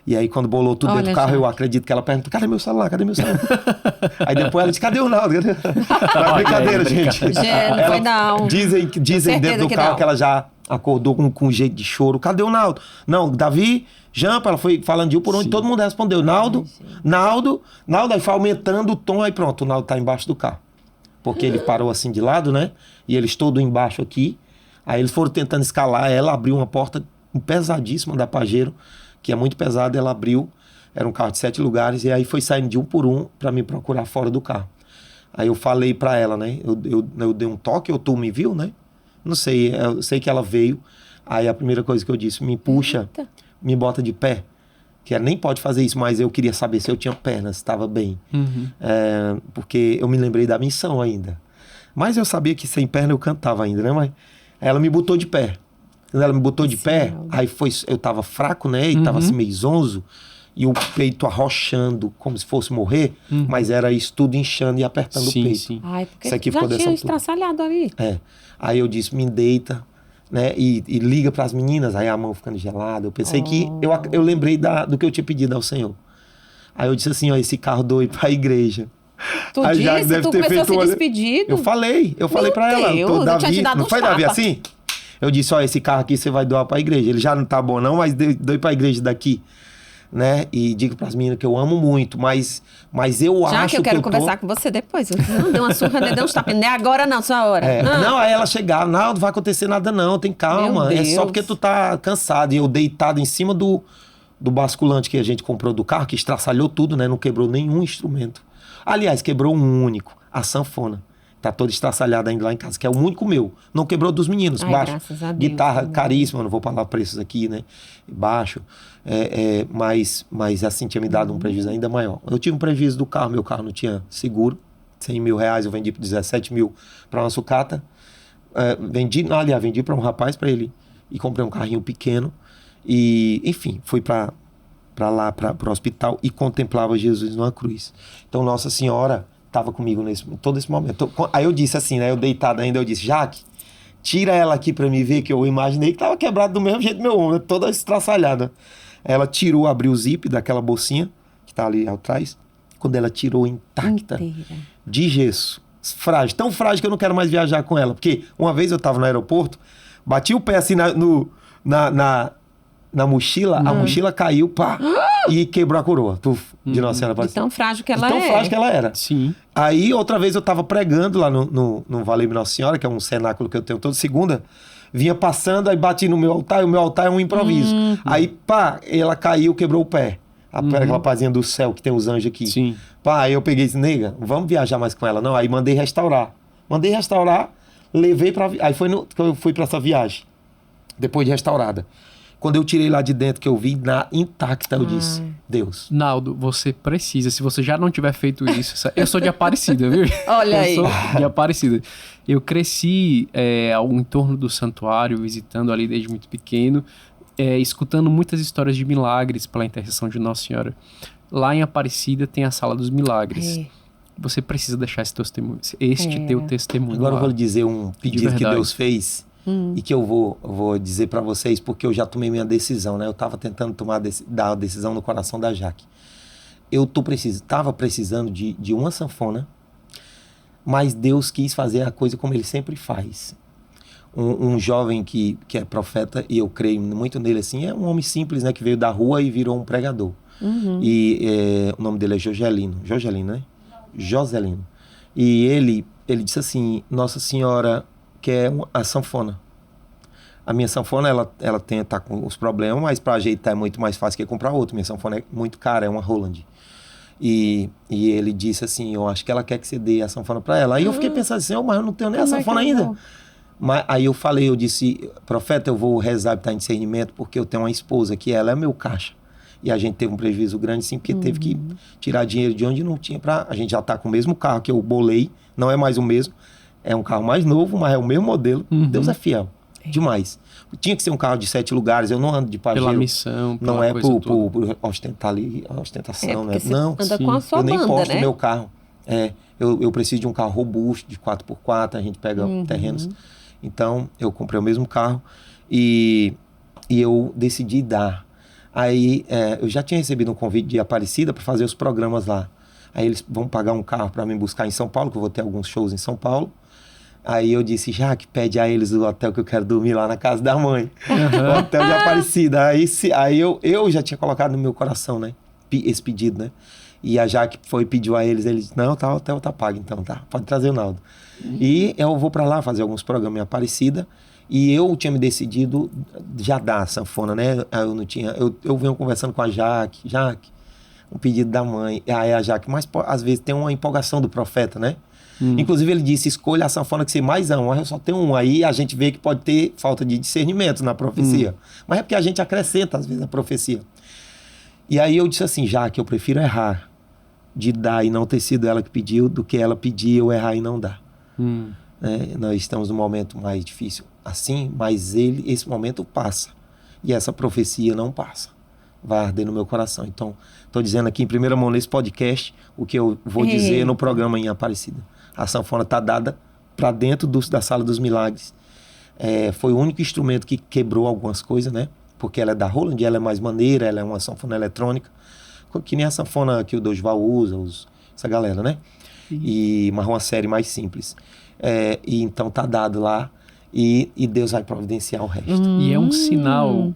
e aí quando bolou tudo dentro do carro, eu acredito que ela perguntou, cadê meu celular? Cadê meu celular? Aí depois ela disse, cadê o Naldo? Não, brincadeira, gente. Gente, não foi não. Dizem dentro do carro que ela já acordou com um jeito de choro. Cadê o Naldo? Não, Davi, Jampa, ela foi falando de um por onde, todo mundo respondeu, Naldo, aí foi aumentando o tom, aí pronto, o Naldo tá embaixo do carro. Porque ele parou assim de lado, né? E eles todos embaixo aqui. Aí eles foram tentando escalar, ela abriu uma porta pesadíssima da Pajero, que é muito pesada, ela abriu, era um carro de 7 lugares, e aí foi saindo de um por um para me procurar fora do carro. Aí eu falei para ela, né? Eu dei um toque, ou tu me viu, né? Não sei, eu sei que ela veio. Aí a primeira coisa que eu disse, me puxa, me bota de pé. Que ela nem pode fazer isso, mas eu queria saber se eu tinha pernas, se estava bem. Porque eu me lembrei da missão ainda. Mas eu sabia que sem perna eu cantava ainda, né? Mas ela me botou de pé. Quando ela me botou de pé, aí eu tava fraco, né? E tava assim meio zonzo. E o peito arrochando, como se fosse morrer. Mas era isso tudo inchando e apertando o peito. Sim. Ai, porque Isso aqui já ficou dessa tinha altura. estraçalhado ali. Aí eu disse, me deita, né? E liga pras meninas. Aí a mão ficando gelada. Eu pensei que... Eu lembrei do que eu tinha pedido ao Senhor. Aí eu disse assim, ó, esse carro doido pra igreja. Tu Aí já disse? deve Tu ter começou a feito se despedir? Eu falei pra ela. Deus, eu tinha te dado não uns foi Davi tapas. assim? Eu disse, ó, esse carro aqui você vai doar pra igreja. Ele já não tá bom não, mas doe pra igreja daqui. Né? E digo pras meninas que eu amo muito, mas eu Já acho que eu quero tô... conversar com você depois. Não, deu uma surra, né? Deu uns tapas. Não é agora não, sua hora. Não, aí ela chegar, não vai acontecer nada não, tem calma. Meu É só Deus. porque tu tá cansado. E eu deitado em cima do basculante que a gente comprou do carro, que estraçalhou tudo, né? Não quebrou nenhum instrumento. Aliás, quebrou um único, a sanfona. Tá toda estraçalhada ainda lá em casa, que é o único meu. Não quebrou dos meninos, Ai, baixo. graças a Deus, Guitarra né? caríssima, não vou falar preços aqui, né? Baixo. Mas assim, tinha me dado um prejuízo ainda maior. Eu tive um prejuízo do carro, meu carro não tinha seguro. 100 mil reais eu vendi por 17 mil para uma sucata. Vendi para um rapaz, para ele. E comprei um carrinho pequeno. E, enfim, fui para o hospital e contemplava Jesus numa cruz. Então, Nossa Senhora estava comigo todo esse momento. Aí eu disse assim, né? Eu deitado ainda, eu disse, Jaque, tira ela aqui para me ver, que eu imaginei que estava quebrado do mesmo jeito meu ombro, toda estraçalhada. Ela tirou, abriu o zip daquela bolsinha que tá ali atrás. Quando ela tirou intacta, Inteira. de gesso, frágil, tão frágil que eu não quero mais viajar com ela. Porque uma vez eu tava no aeroporto, bati o pé assim na mochila, a mochila caiu, pá, e quebrou a coroa. De Nossa Senhora De Aparecida. tão frágil que ela Tão é. frágil que ela era. Sim. Aí, outra vez eu tava pregando lá no Vale Nossa Senhora, que é um cenáculo que eu tenho toda segunda. Vinha passando, aí bati no meu altar, e o meu altar é um improviso. Aí, pá, ela caiu, quebrou o pé. Aquela pazinha do céu que tem os anjos aqui. Sim. Pá, aí eu peguei e disse, nega, vamos viajar mais com ela. Não, aí mandei restaurar. Levei pra... Aí que eu fui pra essa viagem. Depois de restaurada. Quando eu tirei lá de dentro, que eu vi intacta, eu disse, Deus. Naldo, você precisa, se você já não tiver feito isso, eu sou de Aparecida, viu? Olha aí. Eu sou de Aparecida. Eu cresci em torno do santuário, visitando ali desde muito pequeno, escutando muitas histórias de milagres pela intercessão de Nossa Senhora. Lá em Aparecida tem a Sala dos Milagres. Você precisa deixar esse teu testemunho. Agora eu lá. vou lhe dizer um pedido que verdade. Deus fez e que eu vou dizer pra vocês, porque eu já tomei minha decisão, né? Eu tava tentando dar a decisão no coração da Jaque. Eu tava precisando de uma sanfona, mas Deus quis fazer a coisa como Ele sempre faz. Um jovem que é profeta, e eu creio muito nele assim, é um homem simples, né? Que veio da rua e virou um pregador. E o nome dele é Joselino, né? Joselino. E ele disse assim, Nossa Senhora quer a sanfona. A minha sanfona, ela tá com os problemas, mas para ajeitar é muito mais fácil que comprar outra. Minha sanfona é muito cara, é uma Roland. E ele disse assim, eu acho que ela quer que você dê a sanfona para ela. Aí eu fiquei pensando assim, mas eu não tenho nem a sanfona ainda. Mas aí eu disse, profeta, eu vou rezar para dar discernimento, porque eu tenho uma esposa que ela é meu caixa. E a gente teve um prejuízo grande, sim, porque teve que tirar dinheiro de onde não tinha a gente já tá com o mesmo carro que eu bolei, não é mais o mesmo. É um carro mais novo, mas é o mesmo modelo. Deus é fiel. Demais. Tinha que ser um carro de 7 lugares. Eu não ando de Pajero. Pela missão, não é por ostentar ali, ostentação, né? Não, anda com a sua eu nem banda, posto né? meu carro. Eu preciso de um carro robusto, de 4x4, a gente pega terrenos. Então, eu comprei o mesmo carro e eu decidi dar. Aí, eu já tinha recebido um convite de Aparecida para fazer os programas lá. Aí eles vão pagar um carro para me buscar em São Paulo, que eu vou ter alguns shows em São Paulo. Aí eu disse, Jaque, pede a eles o hotel que eu quero dormir lá na casa da mãe. O hotel de Aparecida. Aí eu já tinha colocado no meu coração, né? Esse pedido, né? E a Jaque pediu a eles disse, não, tá, o hotel tá pago, então tá, pode trazer o Naldo. E eu vou para lá fazer alguns programas em Aparecida. E eu tinha me decidido já dar a sanfona, né? Eu não tinha... Eu venho conversando com a Jaque, um pedido da mãe. Aí a Jaque, mas às vezes tem uma empolgação do profeta, né? Inclusive ele disse, escolha a sanfona que você mais ama. Mas eu só tenho um. Aí a gente vê que pode ter falta de discernimento na profecia. Mas é porque a gente acrescenta às vezes a profecia. E aí eu disse assim, Jaque, eu prefiro errar de dar e não ter sido ela que pediu do que ela pedir eu errar e não dar. Nós estamos num momento mais difícil assim, mas esse momento passa. E essa profecia não passa. Vai arder no meu coração. Então, estou dizendo aqui em primeira mão nesse podcast o que eu vou dizer no programa em Aparecida. A sanfona está dada para dentro da Sala dos Milagres. Foi o único instrumento que quebrou algumas coisas, né? Porque ela é da Roland, ela é mais maneira, ela é uma sanfona eletrônica, que nem a sanfona que o Dorival usa, essa galera, né? Mas uma série mais simples. E então tá dado lá e Deus vai providenciar o resto. E é um sinal,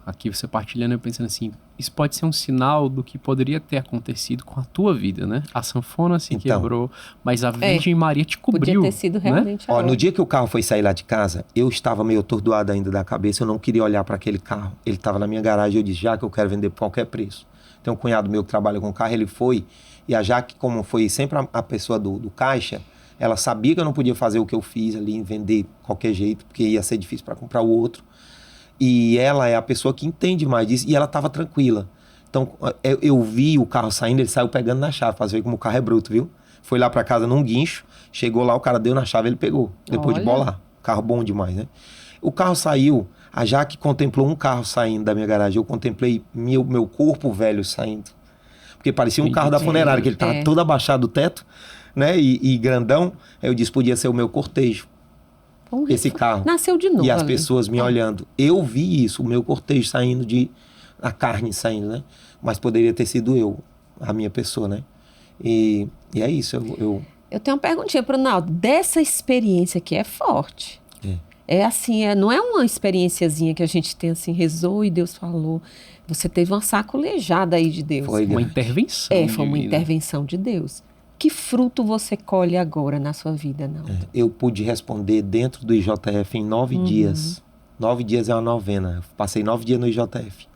aqui você partilhando, eu pensando assim, isso pode ser um sinal do que poderia ter acontecido com a tua vida, né? A sanfona se quebrou, mas a Virgem Maria te cobriu. Podia ter sido realmente. Né? No dia que o carro foi sair lá de casa, eu estava meio atordoado ainda da cabeça, eu não queria olhar para aquele carro. Ele estava na minha garagem, eu disse, Jaque, eu quero vender por qualquer preço. Tem um cunhado meu que trabalha com carro, ele foi, e a Jaque, como foi sempre a pessoa do caixa, ela sabia que eu não podia fazer o que eu fiz ali, vender de qualquer jeito, porque ia ser difícil para comprar o outro. E ela é a pessoa que entende mais disso, e ela estava tranquila. Então, eu vi o carro saindo, ele saiu pegando na chave, para ver como o carro é bruto, viu? Foi lá para casa num guincho, chegou lá, o cara deu na chave, ele pegou, depois de bolar. Carro bom demais, né? O carro saiu, a Jaque contemplou um carro saindo da minha garagem, eu contemplei meu corpo velho saindo. Porque parecia um carro da funerária, que ele estava todo abaixado do teto, né? E grandão, eu disse, podia ser o meu cortejo. Esse carro. Nasceu de novo. E as pessoas me olhando. Eu vi isso, o meu cortejo saindo a carne saindo, né? Mas poderia ter sido eu, a minha pessoa, né? E é isso. Eu tenho uma perguntinha pro Naldo. Dessa experiência que é forte. É assim, não é uma experiênciazinha que a gente tem assim, rezou e Deus falou. Você teve uma sacolejada aí de Deus. Foi uma intervenção. Foi uma intervenção de Deus. Que fruto você colhe agora na sua vida, Naldo? Eu pude responder dentro do IJF em 9 dias. 9 dias é uma novena. Eu passei 9 dias no IJF.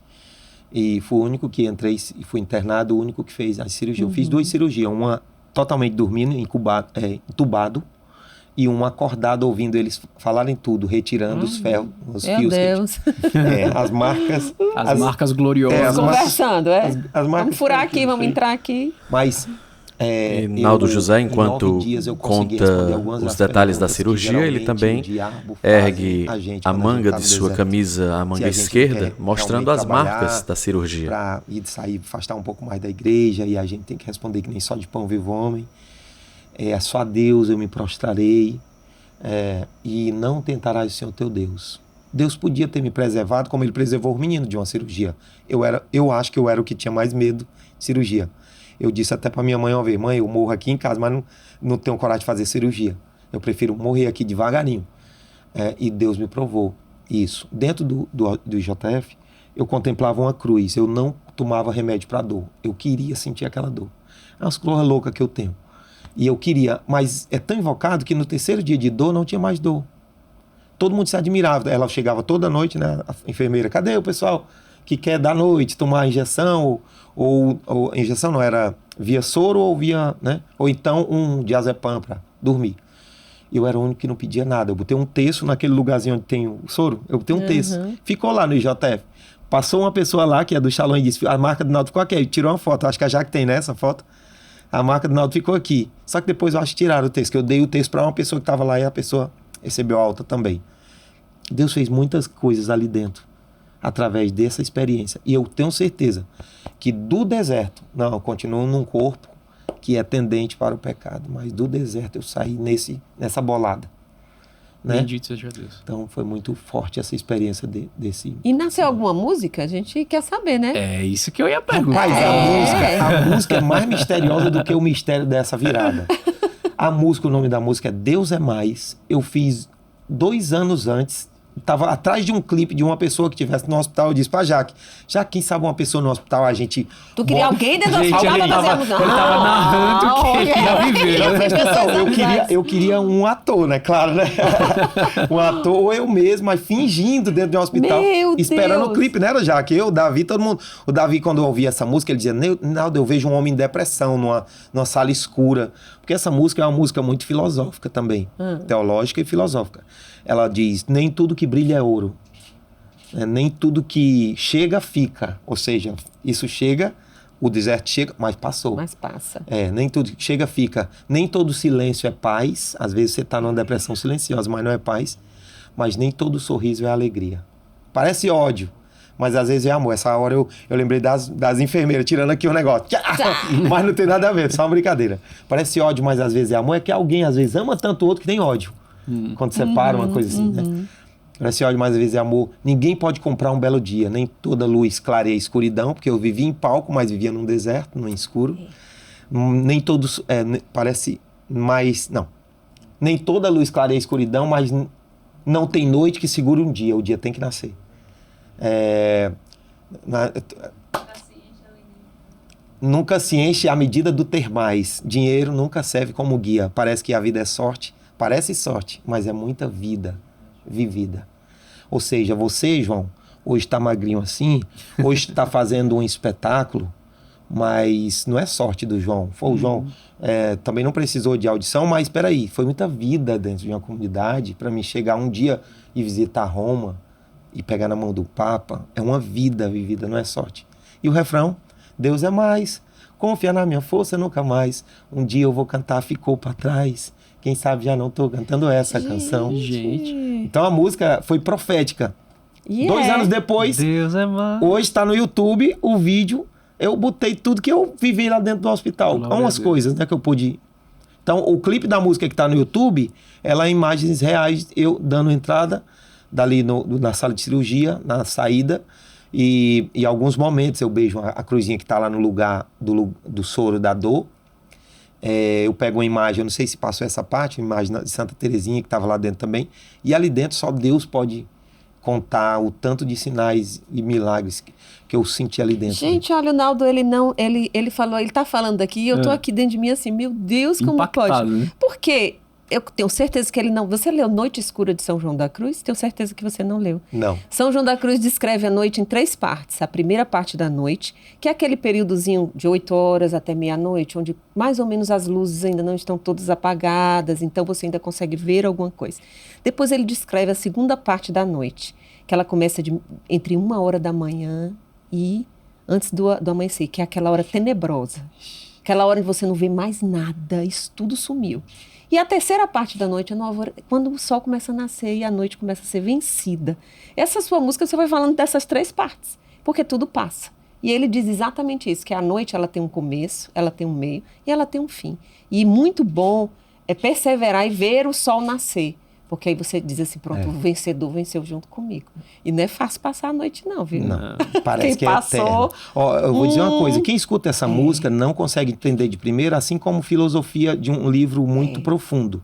E fui o único que entrei e fui internado, o único que fez a cirurgia. Eu fiz 2 cirurgias. Uma totalmente dormindo, entubado. E uma acordado ouvindo eles falarem tudo, retirando os ferros, os fios. Meu Deus. As marcas. As marcas gloriosas. Conversando, as marcas vamos furar aqui, vamos entrar aqui. Mas... Naldo José, enquanto conta os detalhes da cirurgia, ele também ergue a manga de sua camisa, a manga esquerda, mostrando as marcas da cirurgia. Para sair, afastar um pouco mais da igreja, e a gente tem que responder que nem só de pão vive o homem. Só a Deus eu me prostrarei, e não tentarás o Senhor teu Deus. Deus podia ter me preservado como ele preservou o menino de uma cirurgia. Eu acho que eu era o que tinha mais medo de cirurgia. Eu disse até para minha mãe uma vez, mãe, eu morro aqui em casa, mas não tenho coragem de fazer cirurgia. Eu prefiro morrer aqui devagarinho. E Deus me provou isso. Dentro do IJF, eu contemplava uma cruz. Eu não tomava remédio para dor. Eu queria sentir aquela dor. É umas coisas loucas que eu tenho. E eu queria, mas é tão invocado que no 3º dia de dor não tinha mais dor. Todo mundo se admirava. Ela chegava toda noite, né? A enfermeira, cadê o pessoal que quer da noite tomar a injeção? Ou a injeção não era via soro ou via, né? Ou então um diazepam para dormir. Eu era o único que não pedia nada. Eu botei um terço naquele lugarzinho onde tem o soro. Eu botei um terço. Ficou lá no IJF. Passou uma pessoa lá, que é do Shalom, e disse, a marca do Naldo ficou aqui. Tirou uma foto, acho que a Jaque tem, né, essa foto. A marca do Naldo ficou aqui. Só que depois eu acho que tiraram o texto, que eu dei o texto para uma pessoa que estava lá e a pessoa recebeu alta também. Deus fez muitas coisas ali dentro, através dessa experiência. E eu tenho certeza que do deserto, não, eu continuo num corpo que é tendente para o pecado, mas do deserto eu saí nessa bolada. Né? Bendito seja Deus. Então foi muito forte essa experiência desse... E nasceu alguma música? A gente quer saber, né? É isso que eu ia perguntar. Rapaz, a música é mais misteriosa do que o mistério dessa virada. A música, o nome da música é Deus é Mais. Eu fiz 2 anos antes, estava atrás de um clipe de uma pessoa que estivesse no hospital. Eu disse pra Jaque, quem sabe uma pessoa no hospital, a gente... Tu queria alguém dentro do hospital pra fazer a música? Ele tava narrando o que ele ia viver. Não, eu queria um ator, né? Claro, né? Um ator, ou eu mesmo, mas fingindo dentro de um hospital. Meu esperando Deus. o clipe, né, Jaque? Eu, o Davi, todo mundo... O Davi, quando eu ouvia essa música, ele dizia, Naldo, eu vejo um homem em depressão numa sala escura. Porque essa música é uma música muito filosófica também. Teológica e filosófica. Ela diz, nem tudo que brilha é ouro. Nem tudo que chega, fica. Ou seja, isso chega, o deserto chega, mas passou. Mas passa. Nem tudo que chega, fica. Nem todo silêncio é paz. Às vezes você está numa depressão silenciosa, mas não é paz. Mas nem todo sorriso é alegria. Parece ódio, mas às vezes é amor. Essa hora eu lembrei das enfermeiras, tirando aqui o negócio. Mas não tem nada a ver, só uma brincadeira. Parece ódio, mas às vezes é amor. É que alguém às vezes ama tanto o outro que tem ódio. Quando separa uma coisa assim, né? Parece ódio, mas às vezes é amor. Ninguém pode comprar um belo dia. Nem toda luz clareia a escuridão, porque eu vivia em palco, mas vivia num deserto, no escuro. Nem todos... parece mais... Não. Nem toda luz clareia a escuridão, mas não tem noite que segure um dia. O dia tem que nascer. Nunca se enche à medida do ter mais. Dinheiro nunca serve como guia. Parece que a vida é sorte. Parece sorte, mas é muita vida vivida. Ou seja, você, João, hoje está magrinho assim, hoje está fazendo um espetáculo, mas não é sorte do João. Foi o João, também não precisou de audição, mas espera aí, foi muita vida dentro de uma comunidade para mim chegar um dia e visitar Roma e pegar na mão do Papa. É uma vida vivida, não é sorte. E o refrão, Deus é mais, confia na minha força nunca mais, um dia eu vou cantar, ficou para trás. Quem sabe já não estou cantando essa canção. Gente. Então a música foi profética. 2 anos depois, Deus é mais. hoje está no YouTube o vídeo. Eu botei tudo que eu vivi lá dentro do hospital. Umas coisas, né, que eu pude. Então o clipe da música que está no YouTube, ela é imagens reais, eu dando entrada dali na sala de cirurgia, na saída. E alguns momentos eu beijo a cruzinha que está lá no lugar do soro da dor. Eu pego uma imagem, eu não sei se passou essa parte, uma imagem de Santa Terezinha que estava lá dentro também, e ali dentro só Deus pode contar o tanto de sinais e milagres que eu senti ali dentro. Gente, olha, o Naldo, ele falou, ele tá falando aqui, e eu tô aqui dentro de mim assim, meu Deus, como impactado, pode? Né? Porque eu tenho certeza que ele não... Você leu Noite Escura de São João da Cruz? Tenho certeza que você não leu. Não. São João da Cruz descreve a noite em 3 partes. A primeira parte da noite, que é aquele períodozinho de 8 horas até meia-noite, onde mais ou menos as luzes ainda não estão todas apagadas, então você ainda consegue ver alguma coisa. Depois ele descreve a segunda parte da noite, que ela começa entre 1 hora da manhã e antes do amanhecer, que é aquela hora tenebrosa. Aquela hora em que você não vê mais nada, isso tudo sumiu. E a terceira parte da noite é quando o sol começa a nascer e a noite começa a ser vencida. Essa sua música, você vai falando dessas 3 partes, porque tudo passa. E ele diz exatamente isso, que a noite ela tem um começo, ela tem um meio e ela tem um fim. E muito bom é perseverar e ver o sol nascer. Porque aí você diz assim, pronto, o vencedor venceu junto comigo. E não é fácil passar a noite não, viu? Não, parece quem que é eterno. Eu vou dizer uma coisa, quem escuta essa música não consegue entender de primeira, assim como filosofia de um livro muito profundo.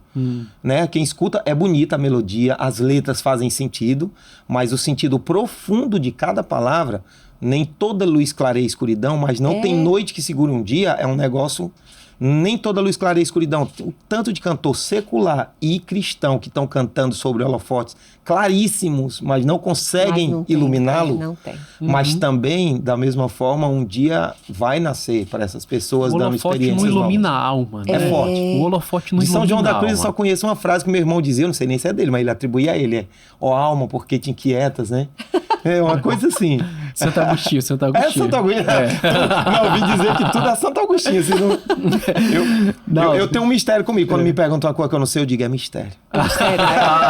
Né? Quem escuta, é bonita a melodia, as letras fazem sentido, mas o sentido profundo de cada palavra, nem toda luz clareia a escuridão, mas não tem noite que segure um dia, é um negócio Nem toda luz clareia a escuridão. Tem um tanto de cantor secular e cristão que estão cantando sobre holofotes claríssimos, mas não conseguem iluminá-lo. Não tem. Mas também, da mesma forma, um dia vai nascer para essas pessoas dando experiências novas. O holofote não ilumina a alma, né? É forte. O holofote não ilumina a alma. De São João da Cruz eu só conheço uma frase que meu irmão dizia, eu não sei nem se é dele, mas ele atribuía a ele. Ó alma, porque te inquietas, né? É uma coisa assim. Santo Agostinho. É Santo Agostinho. Eu ouvi dizer que tudo é Santo Agostinho. Assim, eu tenho um mistério comigo. Quando me perguntam uma coisa que eu não sei, eu digo, é mistério.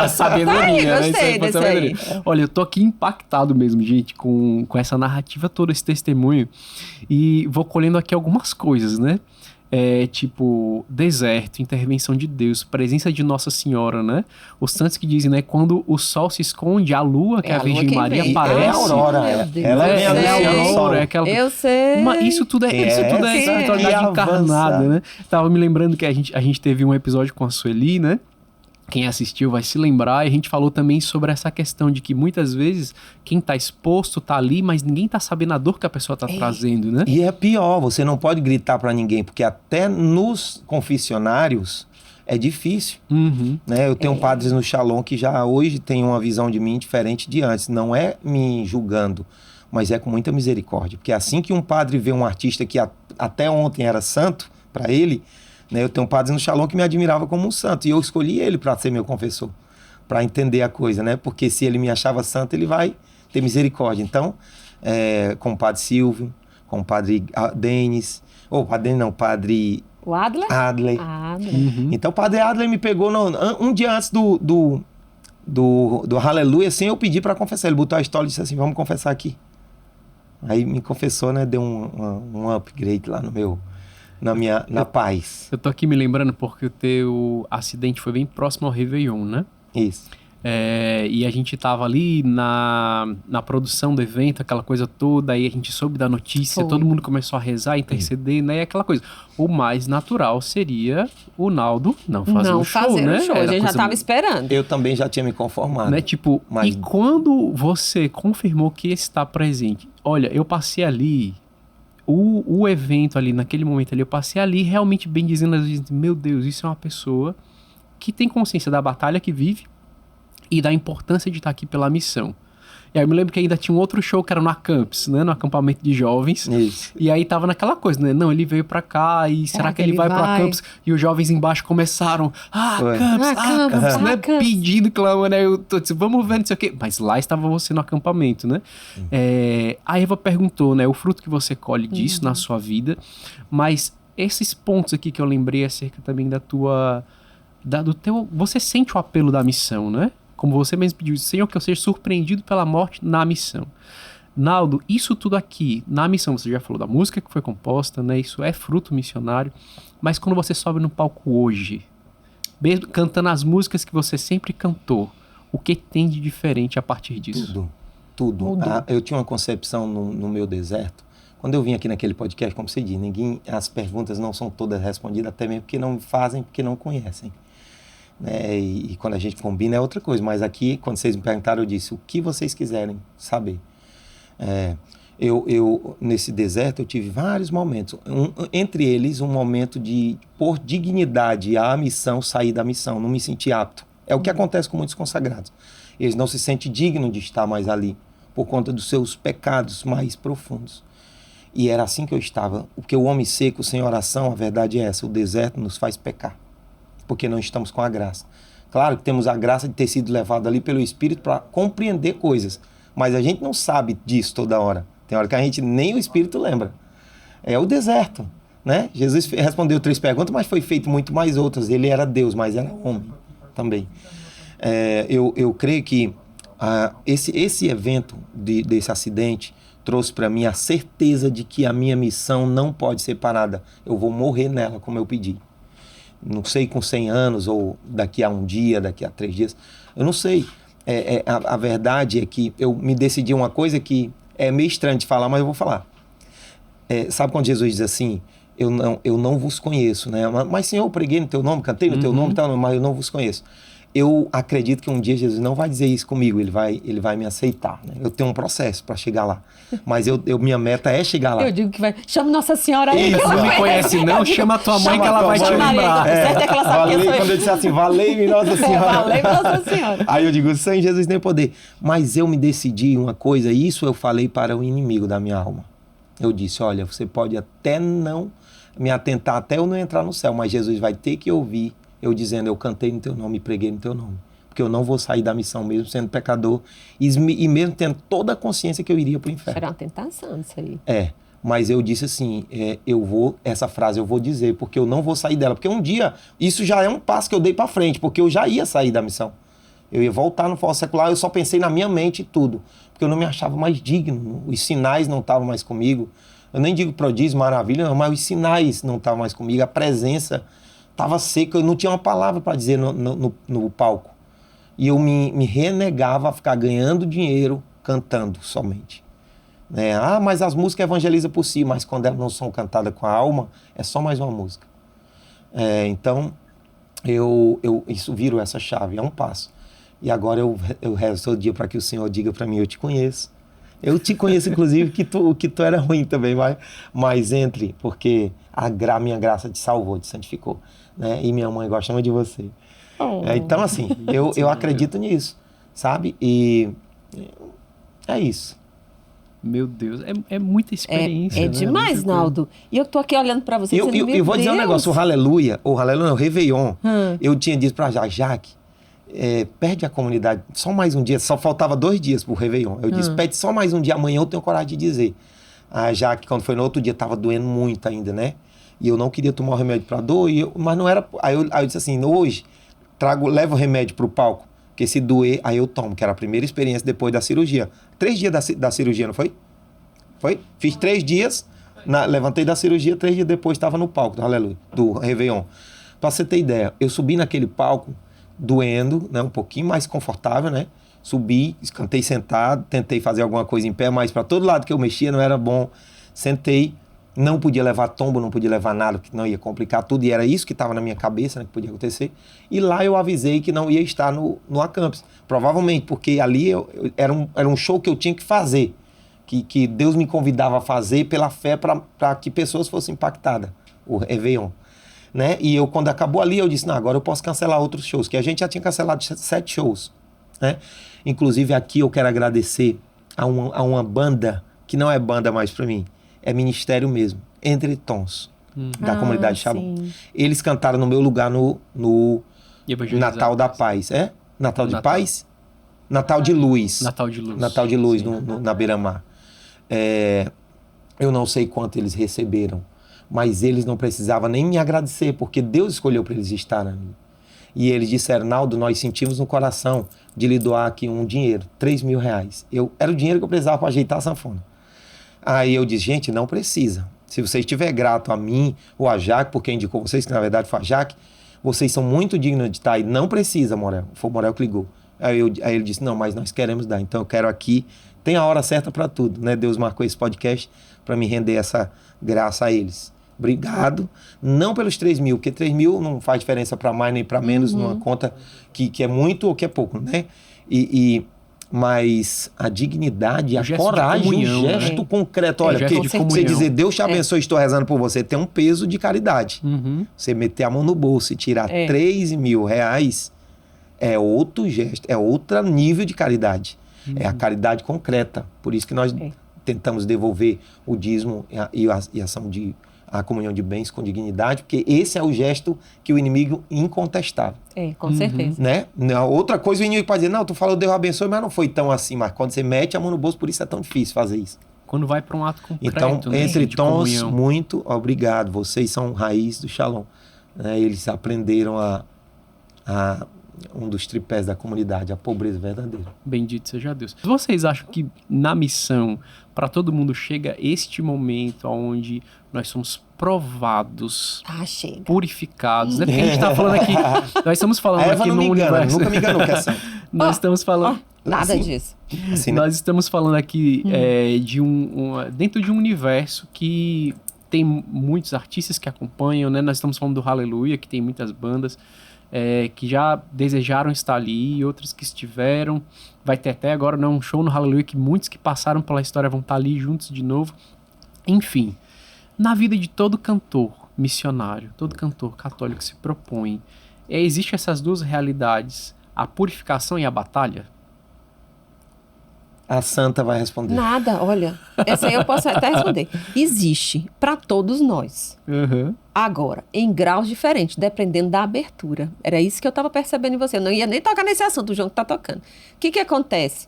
Sabedoria, né? Gostei desse aí. Olha, eu tô aqui impactado mesmo, gente, com essa narrativa toda, esse testemunho. E vou colhendo aqui algumas coisas, né? Tipo, deserto, intervenção de Deus, presença de Nossa Senhora, né? Os santos que dizem, né? Quando o sol se esconde, a lua, que é a Virgem Maria, aparece. É a aurora. Ela é a aurora. É aquela... Eu sei. Mas isso tudo é espiritualidade encarnada, né? Tava me lembrando que a gente teve um episódio com a Sueli, né? Quem assistiu vai se lembrar, e a gente falou também sobre essa questão de que muitas vezes quem tá exposto tá ali, mas ninguém tá sabendo a dor que a pessoa tá trazendo, né? E é pior, você não pode gritar para ninguém, porque até nos confessionários é difícil. Né? Eu tenho padres no Shalom que já hoje têm uma visão de mim diferente de antes. Não é me julgando, mas é com muita misericórdia. Porque assim que um padre vê um artista que até ontem era santo para ele, né? Eu tenho padres no Shalom que me admirava como um santo. E eu escolhi ele para ser meu confessor, para entender a coisa, né? Porque se ele me achava santo, ele vai ter misericórdia. Então, com o padre Silvio, com o padre Denis, padre... O Adler? Adler. Então o padre Adler me pegou um dia antes do Aleluia, assim, eu pedi para confessar. Ele botou a história e disse assim, vamos confessar aqui. Aí me confessou, né? Deu um upgrade lá na paz. Eu tô aqui me lembrando porque o teu acidente foi bem próximo ao Réveillon, né? Isso. E a gente tava ali na produção do evento, aquela coisa toda, aí a gente soube da notícia, todo mundo começou a rezar, interceder, né? E aquela coisa. O mais natural seria o Naldo não fazer o show, né? A gente já tava esperando. Eu também já tinha me conformado. Né? Tipo, e quando você confirmou que está presente, olha, eu passei ali, o evento ali, naquele momento ali, eu passei ali realmente bem dizendo, meu Deus, isso é uma pessoa que tem consciência da batalha que vive, e da importância de estar aqui pela missão. E aí eu me lembro que ainda tinha um outro show que era no Acampus, né? No acampamento de jovens. Isso. E aí tava naquela coisa, né? Não, ele veio pra cá e será que ele vai pro Acampus? E os jovens embaixo começaram, Acampus, né? Pedindo, clamando, né? Eu tô dizendo, vamos ver, não sei o quê. Mas lá estava você no acampamento, né? A Eva perguntou, né? O fruto que você colhe disso na sua vida. Mas esses pontos aqui que eu lembrei acerca também da tua... do teu... Você sente o apelo da missão, né? Como você mesmo pediu, Senhor, que eu seja surpreendido pela morte na missão. Naldo, isso tudo aqui, na missão, você já falou da música que foi composta, né? Isso é fruto missionário. Mas quando você sobe no palco hoje, mesmo cantando as músicas que você sempre cantou, o que tem de diferente a partir disso? Tudo. Eu tinha uma concepção no meu deserto. Quando eu vim aqui naquele podcast, como você diz, as perguntas não são todas respondidas, até mesmo porque não fazem, porque não conhecem. E quando a gente combina é outra coisa, mas aqui, quando vocês me perguntaram, eu disse o que vocês quiserem saber. Eu nesse deserto, eu tive vários momentos, entre eles um momento de, por dignidade à missão, sair da missão, não me senti apto. É o que acontece com muitos consagrados. Eles não se sentem dignos de estar mais ali, por conta dos seus pecados mais profundos. E era assim que eu estava, porque o homem seco, sem oração, a verdade é essa, o deserto nos faz pecar. Porque não estamos com a graça. Claro que temos a graça de ter sido levado ali pelo Espírito para compreender coisas, mas a gente não sabe disso toda hora. Tem hora que a gente nem o Espírito lembra. É o deserto, né? Jesus respondeu 3 perguntas, mas foi feito muito mais outras. Ele era Deus, mas era homem também. Eu creio que esse evento desse acidente trouxe para mim a certeza de que a minha missão não pode ser parada. Eu vou morrer nela, como eu pedi. Não sei com 100 anos, ou daqui a um dia, daqui a 3 dias. Eu não sei. A verdade é que eu me decidi uma coisa que é meio estranho de falar, mas eu vou falar. Sabe quando Jesus diz assim, eu não vos conheço, né? Mas Senhor, eu preguei no teu nome, cantei no teu nome, mas eu não vos conheço. eu acredito que um dia Jesus não vai dizer isso comigo, ele vai me aceitar, né? Eu tenho um processo para chegar lá, mas minha meta é chegar lá. Eu digo que vai, chama Nossa Senhora aí. Você não me conhece não, chama a tua mãe que ela vai te lembrar. Certo é que ela sabe quem sou eu. Quando eu disse assim, valei-me Nossa Senhora. Valei Nossa Senhora. Aí eu digo, sem Jesus nem poder. Mas eu me decidi uma coisa, e isso eu falei para o inimigo da minha alma. Eu disse, olha, você pode até não me atentar, até eu não entrar no céu, mas Jesus vai ter que ouvir eu dizendo, eu cantei no teu nome e preguei no teu nome. Porque eu não vou sair da missão mesmo sendo pecador e mesmo tendo toda a consciência que eu iria para o inferno. Era uma tentação isso aí. Mas eu disse assim, essa frase eu vou dizer, porque eu não vou sair dela. Porque um dia, isso já é um passo que eu dei para frente, porque eu já ia sair da missão. Eu ia voltar no falso secular, eu só pensei na minha mente e tudo. Porque eu não me achava mais digno, os sinais não estavam mais comigo. Eu nem digo prodígio, maravilha, não, mas os sinais não estavam mais comigo, a presença estava seca, eu não tinha uma palavra para dizer no palco. E eu me renegava a ficar ganhando dinheiro cantando somente. Mas as músicas evangelizam por si, mas quando elas não são cantadas com a alma, é só mais uma música. Então, isso virou essa chave, é um passo. E agora eu rezo todo dia para que o Senhor diga para mim, eu te conheço. Eu te conheço, inclusive, que tu era ruim também, mas entre, porque minha graça te salvou, te santificou. Né? E minha mãe gosta muito de você. Então, assim, eu acredito nisso, sabe? E é isso. Meu Deus, é muita experiência. É demais, Naldo. E eu tô aqui olhando pra você. Eu vou dizer um negócio, o Réveillon, eu tinha dito pra Jaque, perde a comunidade, só mais um dia, só faltava 2 dias pro Réveillon. Eu disse, pede só mais um dia, amanhã eu tenho coragem de dizer. A Jaque, quando foi no outro dia, tava doendo muito ainda, né? E eu não queria tomar o remédio pra dor, mas não era... Aí eu disse assim, hoje, levo o remédio pro palco, porque se doer, aí eu tomo, que era a primeira experiência depois da cirurgia. 3 dias da cirurgia, não foi? Foi? Fiz 3 dias, levantei da cirurgia, 3 dias depois estava no palco do Réveillon. Pra você ter ideia, eu subi naquele palco, doendo, né, um pouquinho mais confortável, né? Subi, cantei sentado, tentei fazer alguma coisa em pé, mas para todo lado que eu mexia não era bom. Sentei, não podia levar tombo, não podia levar nada, porque não ia complicar tudo, e era isso que estava na minha cabeça, né, que podia acontecer. E lá eu avisei que não ia estar no Acampus, provavelmente, porque ali era um show que eu tinha que fazer, que Deus me convidava a fazer pela fé para que pessoas fossem impactadas, o Réveillon. Né? E quando acabou ali, eu disse, não, agora eu posso cancelar outros shows, que a gente já tinha cancelado 7 shows. Né? Inclusive aqui eu quero agradecer a uma banda, que não é banda mais para mim, é ministério mesmo, Entre Tons, da comunidade Shalom. Eles cantaram no meu lugar no Natal da Paz. Natal de Paz? Natal de Luz. Natal de Luz. Natal de Luz, na Beira-Mar. Eu não sei quanto eles receberam, mas eles não precisavam nem me agradecer, porque Deus escolheu para eles estarem ali. E eles disseram, Naldo, nós sentimos no coração de lhe doar aqui um dinheiro, R$3.000. Era o dinheiro que eu precisava para ajeitar a sanfona. Aí eu disse, gente, não precisa. Se você estiver grato a mim ou a Jaque, porque indicou vocês, que na verdade foi a Jaque, vocês são muito dignos de estar aí. Não precisa, Morel. Foi o Morel que ligou. Aí ele disse, não, mas nós queremos dar. Então eu quero aqui, tem a hora certa para tudo, né? Deus marcou esse podcast para me render essa graça a eles. Obrigado. Não pelos 3.000, porque 3.000 não faz diferença para mais nem para menos numa conta que é muito ou que é pouco, né? Mas a dignidade, a coragem, comunhão, o gesto concreto. Olha, porque você dizer, Deus te abençoe, estou rezando por você, tem um peso de caridade. Você meter a mão no bolso e tirar R$3.000 é outro gesto, é outro nível de caridade. É a caridade concreta. Por isso que nós tentamos devolver o dízimo e a ação a comunhão de bens com dignidade, porque esse é o gesto que o inimigo incontestável. Com certeza. Né? Outra coisa, o inimigo pode dizer, não, tu falou Deus abençoe, mas não foi tão assim. Mas quando você mete a mão no bolso, por isso é tão difícil fazer isso. Quando vai para um ato concreto, então, Entre Tons, muito obrigado. Vocês são raiz do Shalom. Eles aprenderam um dos tripés da comunidade, a pobreza verdadeira. Bendito seja Deus. Vocês acham que na missão, para todo mundo, chega este momento onde nós somos provados, purificados? É porque a gente está falando aqui, nós estamos falando aqui no universo. Nunca me enganou, que é assim. Nós estamos falando... nada disso. Assim, né? Nós estamos falando aqui de dentro de um universo que tem muitos artistas que acompanham, né? Nós estamos falando do Hallelujah, que tem muitas bandas. que já desejaram estar ali, e outros que estiveram. Vai ter até agora, né, um show no Hallelujah que muitos que passaram pela história vão estar ali juntos de novo. Enfim, na vida de todo cantor missionário, todo cantor católico que se propõe, existem essas duas realidades, a purificação e a batalha? A santa vai responder. Nada, olha, essa aí eu posso até responder. Existe para todos nós. Uhum. Agora, em graus diferentes, dependendo da abertura. Era isso que eu estava percebendo em você. Eu não ia nem tocar nesse assunto, o João que está tocando. O que acontece?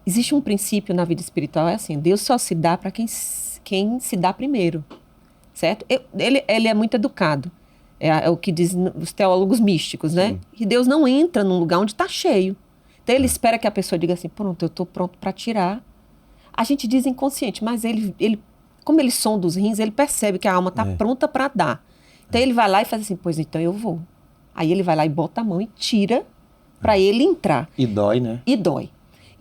Existe um princípio na vida espiritual, é assim, Deus só se dá para quem se dá primeiro, certo? Ele é muito educado. É o que dizem os teólogos místicos, né? Sim. E Deus não entra num lugar onde está cheio. Então, ele espera que a pessoa diga assim, pronto, eu estou pronto para tirar. A gente diz inconsciente, mas ele, como ele sonda os rins, ele percebe que a alma está pronta para dar. Então, ele vai lá e faz assim, pois então eu vou. Aí ele vai lá e bota a mão e tira para ele entrar. E dói, né? E dói.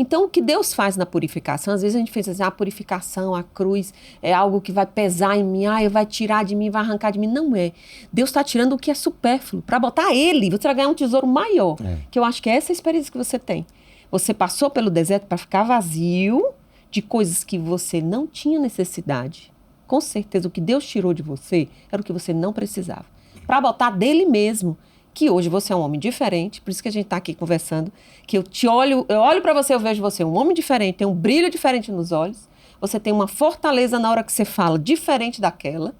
Então, o que Deus faz na purificação, às vezes a gente pensa assim, a purificação, a cruz, é algo que vai pesar em mim, vai tirar de mim, vai arrancar de mim. Não é. Deus está tirando o que é supérfluo, para botar ele, você vai ganhar um tesouro maior. Que eu acho que é essa experiência que você tem. Você passou pelo deserto para ficar vazio de coisas que você não tinha necessidade. Com certeza, o que Deus tirou de você era o que você não precisava. Para botar dele mesmo. Que hoje você é um homem diferente, por isso que a gente está aqui conversando, que eu olho para você, eu vejo você um homem diferente, tem um brilho diferente nos olhos, você tem uma fortaleza na hora que você fala, diferente daquela.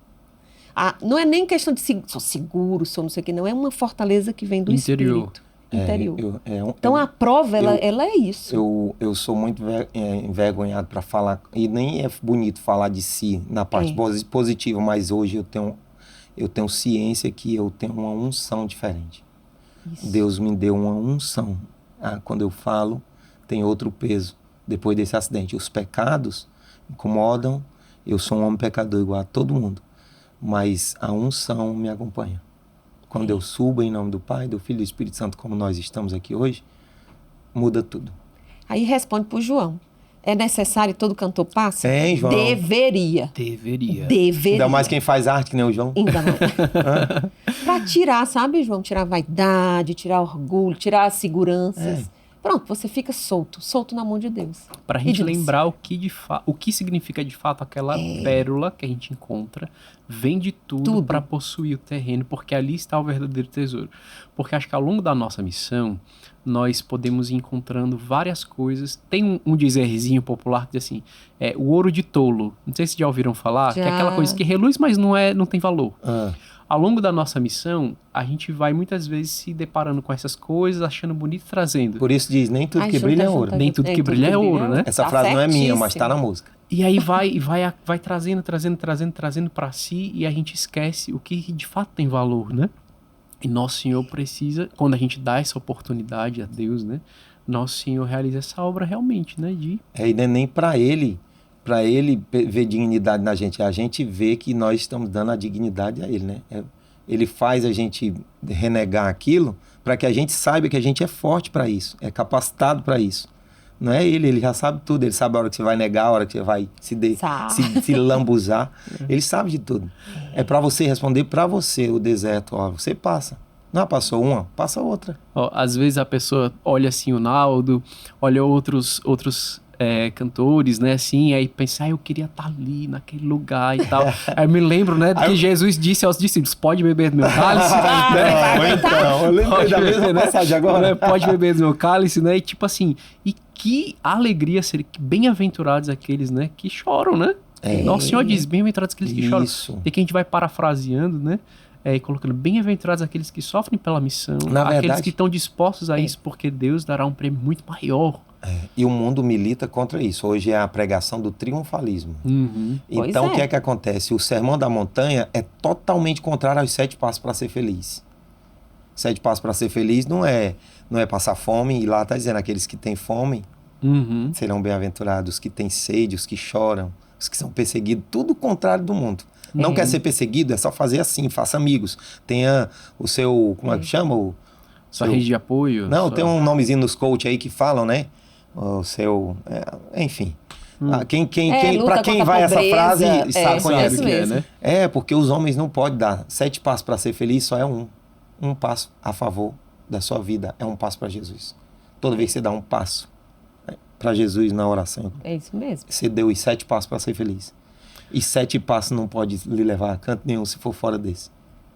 Não é nem questão de sou seguro, sou não sei o que, não, é uma fortaleza que vem do espírito interior. Então a prova, ela é isso. Eu sou muito envergonhado para falar, e nem é bonito falar de si na parte positiva, mas hoje eu tenho ciência que eu tenho uma unção diferente. Isso. Deus me deu uma unção. Quando eu falo, tem outro peso. Depois desse acidente, os pecados incomodam. Eu sou um homem pecador igual a todo mundo. Mas a unção me acompanha. Quando eu subo em nome do Pai, do Filho e do Espírito Santo, como nós estamos aqui hoje, muda tudo. Aí responde para o João. É necessário todo cantor passe? Tem, João. Deveria. Ainda mais quem faz arte, que nem o João. Ainda mais. Pra tirar, sabe, João? Tirar a vaidade, tirar orgulho, tirar as seguranças. Pronto, você fica solto na mão de Deus. Pra gente lembrar o que significa de fato aquela pérola que a gente encontra, vende tudo para possuir o terreno, porque ali está o verdadeiro tesouro. Porque acho que ao longo da nossa missão, nós podemos ir encontrando várias coisas. Tem um dizerzinho popular que diz assim, o ouro de tolo. Não sei se já ouviram falar, que é aquela coisa que reluz, mas não tem valor. Ao longo da nossa missão, a gente vai muitas vezes se deparando com essas coisas, achando bonito e trazendo. Por isso diz, nem tudo que brilha é ouro. Nem tudo que brilha é ouro, né? Essa frase não é minha, mas tá na música. E aí vai trazendo para si, e a gente esquece o que de fato tem valor, né? E Nosso Senhor precisa, quando a gente dá essa oportunidade a Deus, né? Nosso Senhor realiza essa obra realmente, né? E não é nem para ele ver dignidade na gente, a gente vê que nós estamos dando a dignidade a ele, né? Ele faz a gente renegar aquilo para que a gente saiba que a gente é forte para isso, é capacitado para isso. Não é ele já sabe tudo, ele sabe a hora que você vai negar, a hora que você vai se lambuzar, ele sabe de tudo. É para você responder para você o deserto, você passa. Não passou uma, passa outra. Às vezes a pessoa olha assim o Naldo, olha outros cantores, né, assim, aí pensa, eu queria estar ali, naquele lugar e tal. Aí eu me lembro, né, que Jesus disse aos discípulos, pode beber do meu cálice, né? Então, eu lembrei da mesma passagem agora. Pode beber do meu cálice, né, e tipo assim, e que alegria ser, que bem-aventurados aqueles, né, que choram, né? Nosso Senhor diz, bem-aventurados aqueles que choram. E que a gente vai parafraseando, né, e colocando bem-aventurados aqueles que sofrem pela missão, aqueles que estão dispostos a isso, porque Deus dará um prêmio muito maior. E o mundo milita contra isso. Hoje é a pregação do triunfalismo. Então, o que é que acontece? O Sermão da Montanha é totalmente contrário aos 7 passos para ser feliz. 7 passos para ser feliz não é passar fome, e lá está dizendo, aqueles que têm fome serão bem-aventurados, os que têm sede, os que choram, os que são perseguidos, tudo o contrário do mundo. Não quer ser perseguido, é só fazer assim, faça amigos. Tenha o seu, como é que chama? Sua rede de apoio. Não, tem um nomezinho nos coach aí que falam, né? O seu, enfim. Para quem vai essa frase, sabe, conhece. Né? Porque os homens não podem dar 7 passos para ser feliz, só é um. um passo a favor da sua vida é um passo para Jesus. Toda vez que você dá um passo para Jesus na oração, É isso mesmo. você deu os 7 passos para ser feliz. E 7 passos não pode lhe levar a canto nenhum se for fora desse.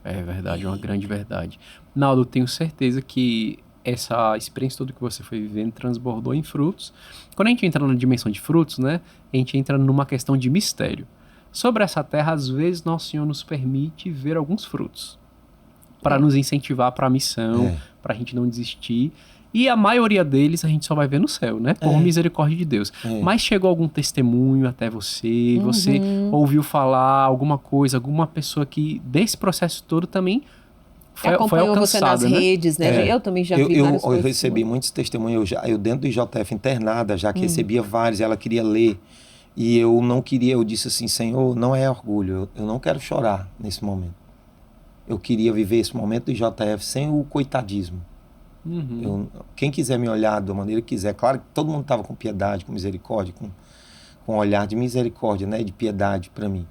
É verdade, uma grande verdade. Naldo, eu tenho certeza que essa experiência toda que você foi vivendo transbordou em frutos. Quando a gente entra na dimensão de frutos, né, a gente entra numa questão de mistério. Sobre essa terra, às vezes, Nosso Senhor nos permite ver alguns frutos para nos incentivar para a missão, para a gente não desistir. E a maioria deles a gente só vai ver no céu, né? Por misericórdia de Deus. Mas chegou algum testemunho até você, você ouviu falar alguma coisa, alguma pessoa que desse processo todo também foi acompanhou alcançada, você nas redes, né? Eu também já vi várias coisas. Eu recebi muitos testemunhos. Eu dentro do IJF internada, já que recebia vários, ela queria ler. E eu não queria, eu disse assim, Senhor, não é orgulho, eu não quero chorar nesse momento. Eu queria viver esse momento do IJF sem o coitadismo. Quem quiser me olhar da maneira que quiser, claro que todo mundo estava com piedade, com misericórdia, com um olhar de misericórdia, né, de piedade para mim.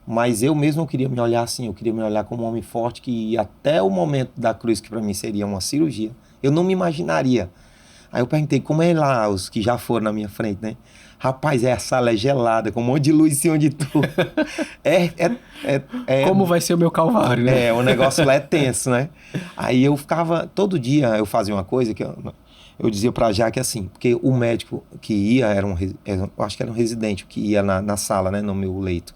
Mas eu mesmo não queria me olhar assim, eu queria me olhar como um homem forte que ia até o momento da cruz, que para mim seria uma cirurgia. Eu não me imaginaria. Aí eu perguntei, como é lá os que já foram na minha frente, né? Rapaz, a sala é gelada, com um monte de luz em cima de tudo. Como vai ser o meu calvário, né? O negócio lá é tenso, né? Aí eu ficava, todo dia eu fazia uma coisa que eu dizia pra Jaque assim, porque o médico que ia, eu acho que era um residente que ia na sala, né, no meu leito.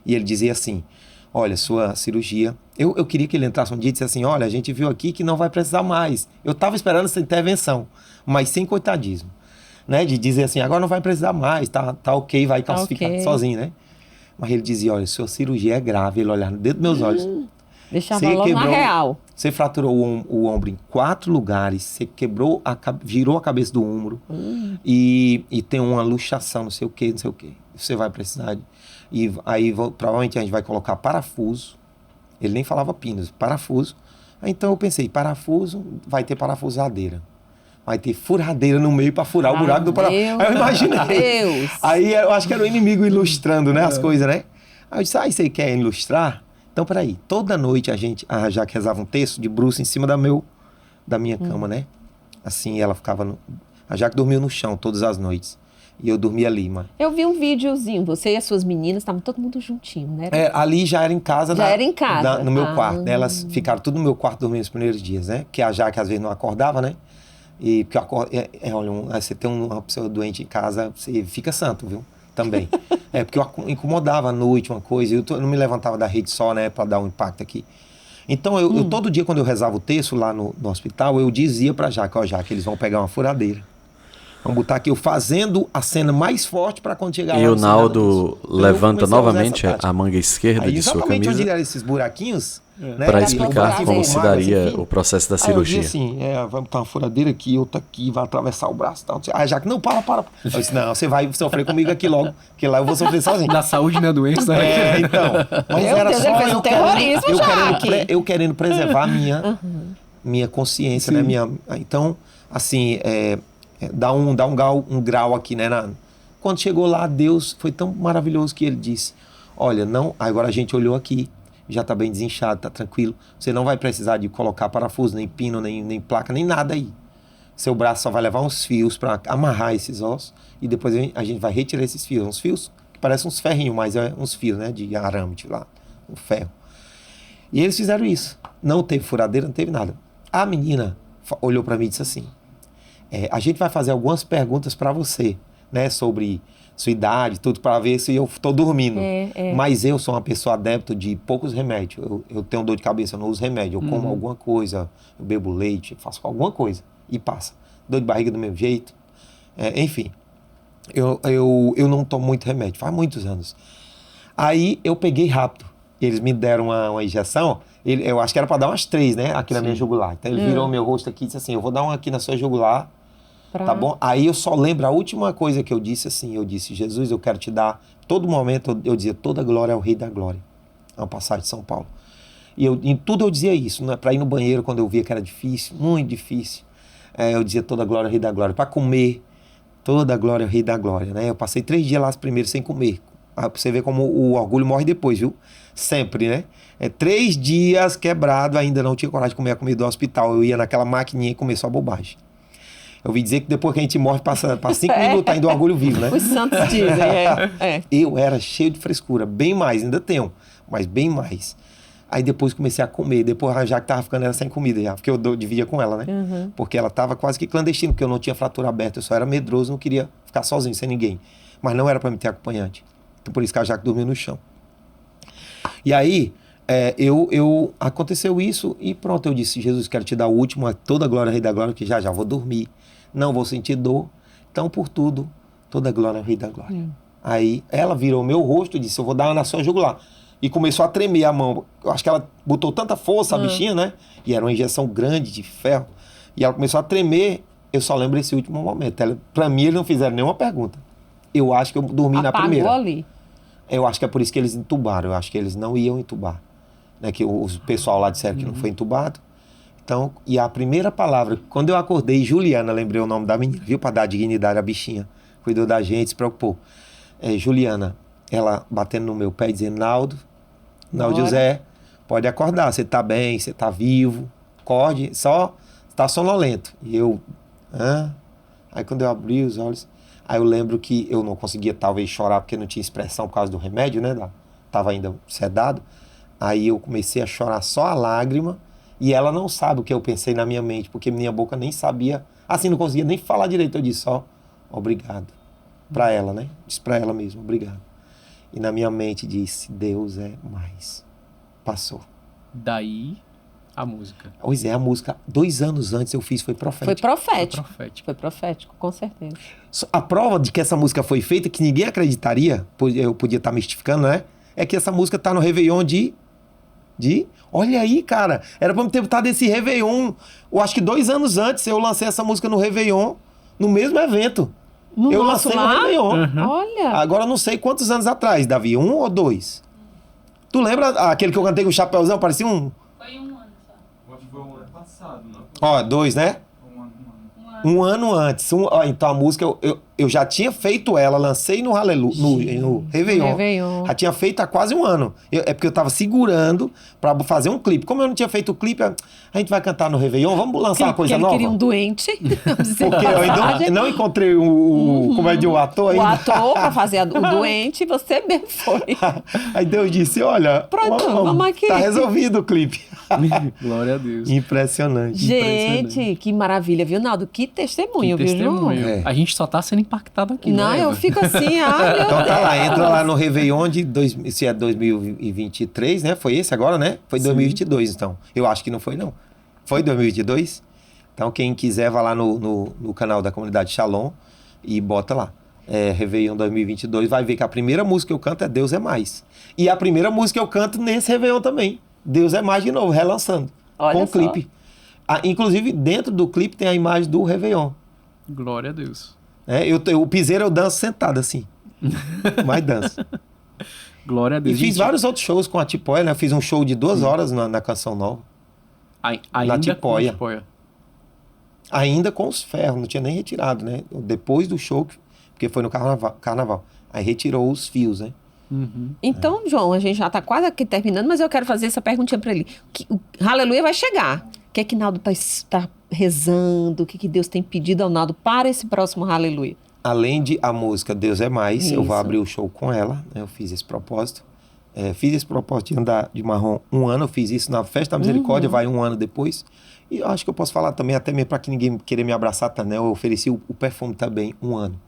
E ele dizia assim, olha, sua cirurgia... Eu queria que ele entrasse um dia e dissesse assim, olha, a gente viu aqui que não vai precisar mais. Eu tava esperando essa intervenção, mas sem coitadismo. Né, de dizer assim, agora não vai precisar mais, tá ok, vai calcificar sozinho, né? Mas ele dizia, olha, sua cirurgia é grave. Ele olhava dentro dos meus olhos. Deixava logo na real. Você fraturou o ombro em 4 lugares, você virou a cabeça do ombro e tem uma luxação, não sei o que. Você vai precisar de... E aí provavelmente a gente vai colocar parafuso. Ele nem falava pinos, parafuso. Aí, então eu pensei, parafuso, vai ter parafusadeira. Vai ter furadeira no meio para furar o buraco do parafuso. Aí eu imaginei. Deus. Aí eu acho que era o inimigo ilustrando, né, as coisas, né? Aí eu disse, você quer ilustrar? Então, peraí, toda noite a Jaque rezava um texto de bruços em cima da minha cama, né? Assim, ela ficava... A Jaque dormiu no chão todas as noites. E eu dormia ali, mano. Eu vi um videozinho, você e as suas meninas, estavam todo mundo juntinho, né? Ali já era em casa. Era em casa. No meu quarto, né? Elas ficaram tudo no meu quarto dormindo os primeiros dias, né? Porque a Jaque às vezes não acordava, né? E porque olha, você tem uma pessoa doente em casa, você fica santo, viu? Também. Porque eu incomodava à noite uma coisa, eu não me levantava da rede só, né? Pra dar um impacto aqui. Então, eu todo dia, quando eu rezava o texto lá no hospital, eu dizia pra Jaque, ó, Jaque, eles vão pegar uma furadeira. Vamos botar aqui eu fazendo a cena mais forte para quando chegar lá. E o Naldo levanta novamente a manga esquerda aí, de sua camisa. Exatamente onde eram esses buraquinhos. Né? Para explicar como se daria o processo da cirurgia. Aí eu disse assim, vai botar uma furadeira aqui, outra aqui, vai atravessar o braço e tal. Aí já que não, para. Eu disse, não, você vai sofrer comigo aqui logo, porque lá eu vou sofrer sozinho. Da saúde na doença. Então. Mas meu era Deus, só ele fez terrorismo eu querendo preservar a minha consciência, né? Então, assim, dá um grau aqui, né? Quando chegou lá, Deus foi tão maravilhoso que ele disse, olha, não, agora a gente olhou aqui, já está bem desinchado, está tranquilo. Você não vai precisar de colocar parafuso, nem pino, nem placa, nem nada aí. Seu braço só vai levar uns fios para amarrar esses ossos e depois a gente vai retirar esses fios. Uns fios que parecem uns ferrinhos, mas é uns fios, né, de arame lá, um ferro. E eles fizeram isso. Não teve furadeira, não teve nada. A menina olhou para mim e disse assim, a gente vai fazer algumas perguntas para você, né, sobre sua idade, tudo, para ver se eu estou dormindo. Mas eu sou uma pessoa adepta de poucos remédios. Eu tenho dor de cabeça, eu não uso remédio. Eu como alguma coisa, eu bebo leite, faço alguma coisa e passa. Dor de barriga do meu jeito. Enfim, eu não tomo muito remédio, faz muitos anos. Aí eu peguei rápido. Eles me deram uma injeção, eu acho que era para dar umas 3, né, aqui na minha jugular. Então ele virou meu rosto aqui e disse assim, eu vou dar uma aqui na sua jugular. Tá bom? Aí eu só lembro a última coisa que eu disse assim, eu disse, Jesus, eu quero te dar, todo momento eu dizia, toda glória ao Rei da Glória. É uma passagem de São Paulo. E em tudo eu dizia isso, né? Para ir no banheiro quando eu via que era difícil, muito difícil, eu dizia toda glória ao Rei da Glória. Para comer, toda glória ao Rei da Glória, né? Eu passei 3 dias lá primeiro sem comer, Pra você ver como o orgulho morre depois, viu? Sempre, né? 3 dias quebrado, ainda não tinha coragem de comer a comida do hospital. Eu ia naquela maquininha e começou a bobagem. Eu ouvi dizer que depois que a gente morre, passa 5 minutos ainda o orgulho vivo, né? Os santos dizem, Eu era cheio de frescura, bem mais, ainda tenho, mas bem mais. Aí depois comecei a comer, depois já que tava ficando ela sem comida já, porque eu dividia com ela, né? Porque ela tava quase que clandestina, porque eu não tinha fratura aberta, eu só era medroso, não queria ficar sozinho, sem ninguém. Mas não era para me ter acompanhante. Então por isso que a Jaque dormiu no chão. E aí, aconteceu isso e pronto, eu disse, Jesus, quero te dar o último, toda a glória, Rei da Glória, que já vou dormir, não vou sentir dor, então por tudo, toda a glória, Rei da Glória. Aí ela virou meu rosto e disse, eu vou dar uma na sua jugular. E começou a tremer a mão. Eu acho que ela botou tanta força, a bichinha, né? E era uma injeção grande de ferro. E ela começou a tremer. Eu só lembro esse último momento. Pra mim, eles não fizeram nenhuma pergunta. Eu acho que eu dormi na primeira. Ali. Eu acho que é por isso que eles entubaram. Eu acho que eles não iam entubar. Né? Que o pessoal lá disseram que não foi entubado. Então, e a primeira palavra, quando eu acordei, Juliana, lembrei o nome da menina, viu? Pra dar dignidade à bichinha. Cuidou da gente, se preocupou. Juliana, ela batendo no meu pé, dizendo, Naldo, José, pode acordar, você tá bem, você tá vivo, acorde, só tá sonolento. E eu, Aí quando eu abri os olhos, aí eu lembro que eu não conseguia talvez chorar porque não tinha expressão por causa do remédio, né? Tava ainda sedado. Aí eu comecei a chorar só a lágrima e ela não sabe o que eu pensei na minha mente, porque minha boca nem sabia, assim, não conseguia nem falar direito. Eu disse só, obrigado. Pra ela, né? Disse pra ela mesmo, obrigado. E na minha mente disse, Deus é mais. Passou. Daí, a música. Pois é, a música, 2 anos antes eu fiz, foi profético. Foi profético, com certeza. A prova de que essa música foi feita, que ninguém acreditaria, eu podia estar mistificando, né? É que essa música tá no Réveillon olha aí, cara, era pra me ter botado esse Réveillon. Eu acho que 2 anos antes eu lancei essa música no Réveillon, no mesmo evento. Eu lancei no Réveillon. Olha. Agora eu não sei quantos anos atrás, Davi, 1 ou 2? Tu lembra aquele que eu cantei com o chapéuzão, parecia um... Foi 1 ano só. Acho que foi o ano passado, não? Ó, 2, né? Um ano antes. Então a música, eu já tinha feito ela, lancei no Réveillon. Já tinha feito há quase 1 ano. É porque eu tava segurando pra fazer um clipe. Como eu não tinha feito o clipe, a gente vai cantar no Réveillon, vamos lançar uma coisa nova? Ele queria um doente. Porque eu ainda não encontrei como é de o ator ainda. O ator pra fazer o doente, você mesmo foi. Aí Deus disse, olha, pronto, vamos aqui. Tá resolvido o clipe. Glória a Deus. Impressionante. Gente, que maravilha, viu, Naldo? Que testemunho, viu, João? A gente só tá sendo impactado aqui, não, né? Eu fico assim, olha. Então tá lá, entra lá no Réveillon se é 2023, né? Foi esse agora, né? Foi 2022, então. Eu acho que não foi, não. Foi 2022? Então quem quiser vai lá no canal da Comunidade Shalom e bota lá. Réveillon 2022, vai ver que a primeira música que eu canto é Deus é Mais. E a primeira música que eu canto nesse Réveillon também. Deus é Mais de novo, relançando. Olha com o só. clipe. Inclusive, dentro do clipe tem a imagem do Réveillon. Glória a Deus. O piseiro eu danço sentado assim. Mas danço. Glória a Deus. E fiz vários outros shows com a Tipóia, né? Fiz um show de 2 horas na Canção Nova. Ainda Tipóia. com Tipóia. Ainda com os ferros, não tinha nem retirado, né? Depois do show, porque foi no carnaval. Aí retirou os fios, né? Então, João, a gente já tá quase aqui terminando, mas eu quero fazer essa perguntinha pra ele. O Aleluia vai chegar. O que é que Naldo tá rezando? O que Deus tem pedido ao Naldo para esse próximo Aleluia? Além de a música Deus é Mais, Isso. eu vou abrir o show com ela, né? Eu fiz esse propósito. Fiz esse propósito de andar de marrom 1 ano, eu fiz isso na Festa da Misericórdia, vai 1 ano depois. E eu acho que eu posso falar também, até mesmo para que ninguém queira me abraçar, tá, né? Eu ofereci o perfume também 1 ano.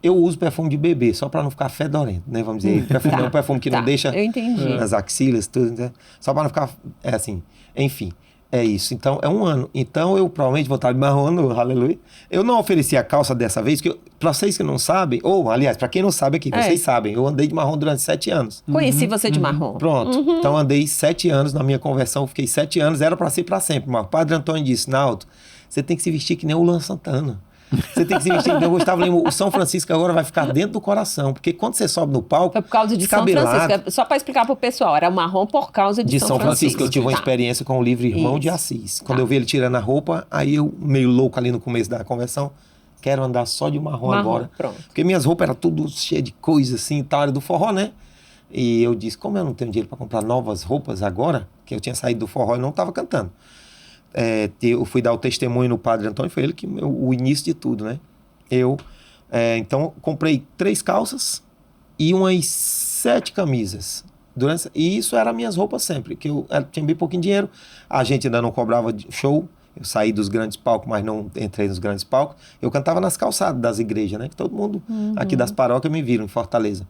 Eu uso perfume de bebê, só para não ficar fedorento, né? Vamos dizer, perfume é um perfume que não deixa eu entendi. nas axilas, tudo, né? Só para não ficar, assim, enfim. É isso, então é 1 ano. Então eu provavelmente vou estar de marrom no Aleluia. Eu não ofereci a calça dessa vez, para vocês que não sabem, ou aliás, para quem não sabe aqui, vocês sabem, eu andei de marrom durante 7 anos. Conheci você de marrom. Pronto, então andei 7 anos na minha conversão, fiquei 7 anos, era para ser para sempre. Mas o Padre Antônio disse, Naldo, você tem que se vestir que nem o Luan Santana. Você tem que se vestir que nem o Gustavo Lima. O São Francisco agora vai ficar dentro do coração, porque quando você sobe no palco... Foi por causa de São Francisco. Só para explicar pro pessoal, era marrom por causa de São Francisco. Eu tive uma experiência com o livro Irmão de Assis. Quando eu vi ele tirando a roupa, aí eu, meio louco ali no começo da conversão, quero andar só de marrom agora. Pronto. Porque minhas roupas eram tudo cheias de coisa assim, tal, era do forró, né? E eu disse, como eu não tenho dinheiro para comprar novas roupas agora, que eu tinha saído do forró e não estava cantando. Eu fui dar o testemunho no Padre Antônio, foi ele que o início de tudo, né? Então, comprei 3 calças e umas 7 camisas. E isso era minhas roupas sempre, que eu tinha bem pouquinho dinheiro, a gente ainda não cobrava show, eu saí dos grandes palcos, mas não entrei nos grandes palcos. Eu cantava nas calçadas das igrejas, né? Que todo mundo aqui das paróquias me viram em Fortaleza.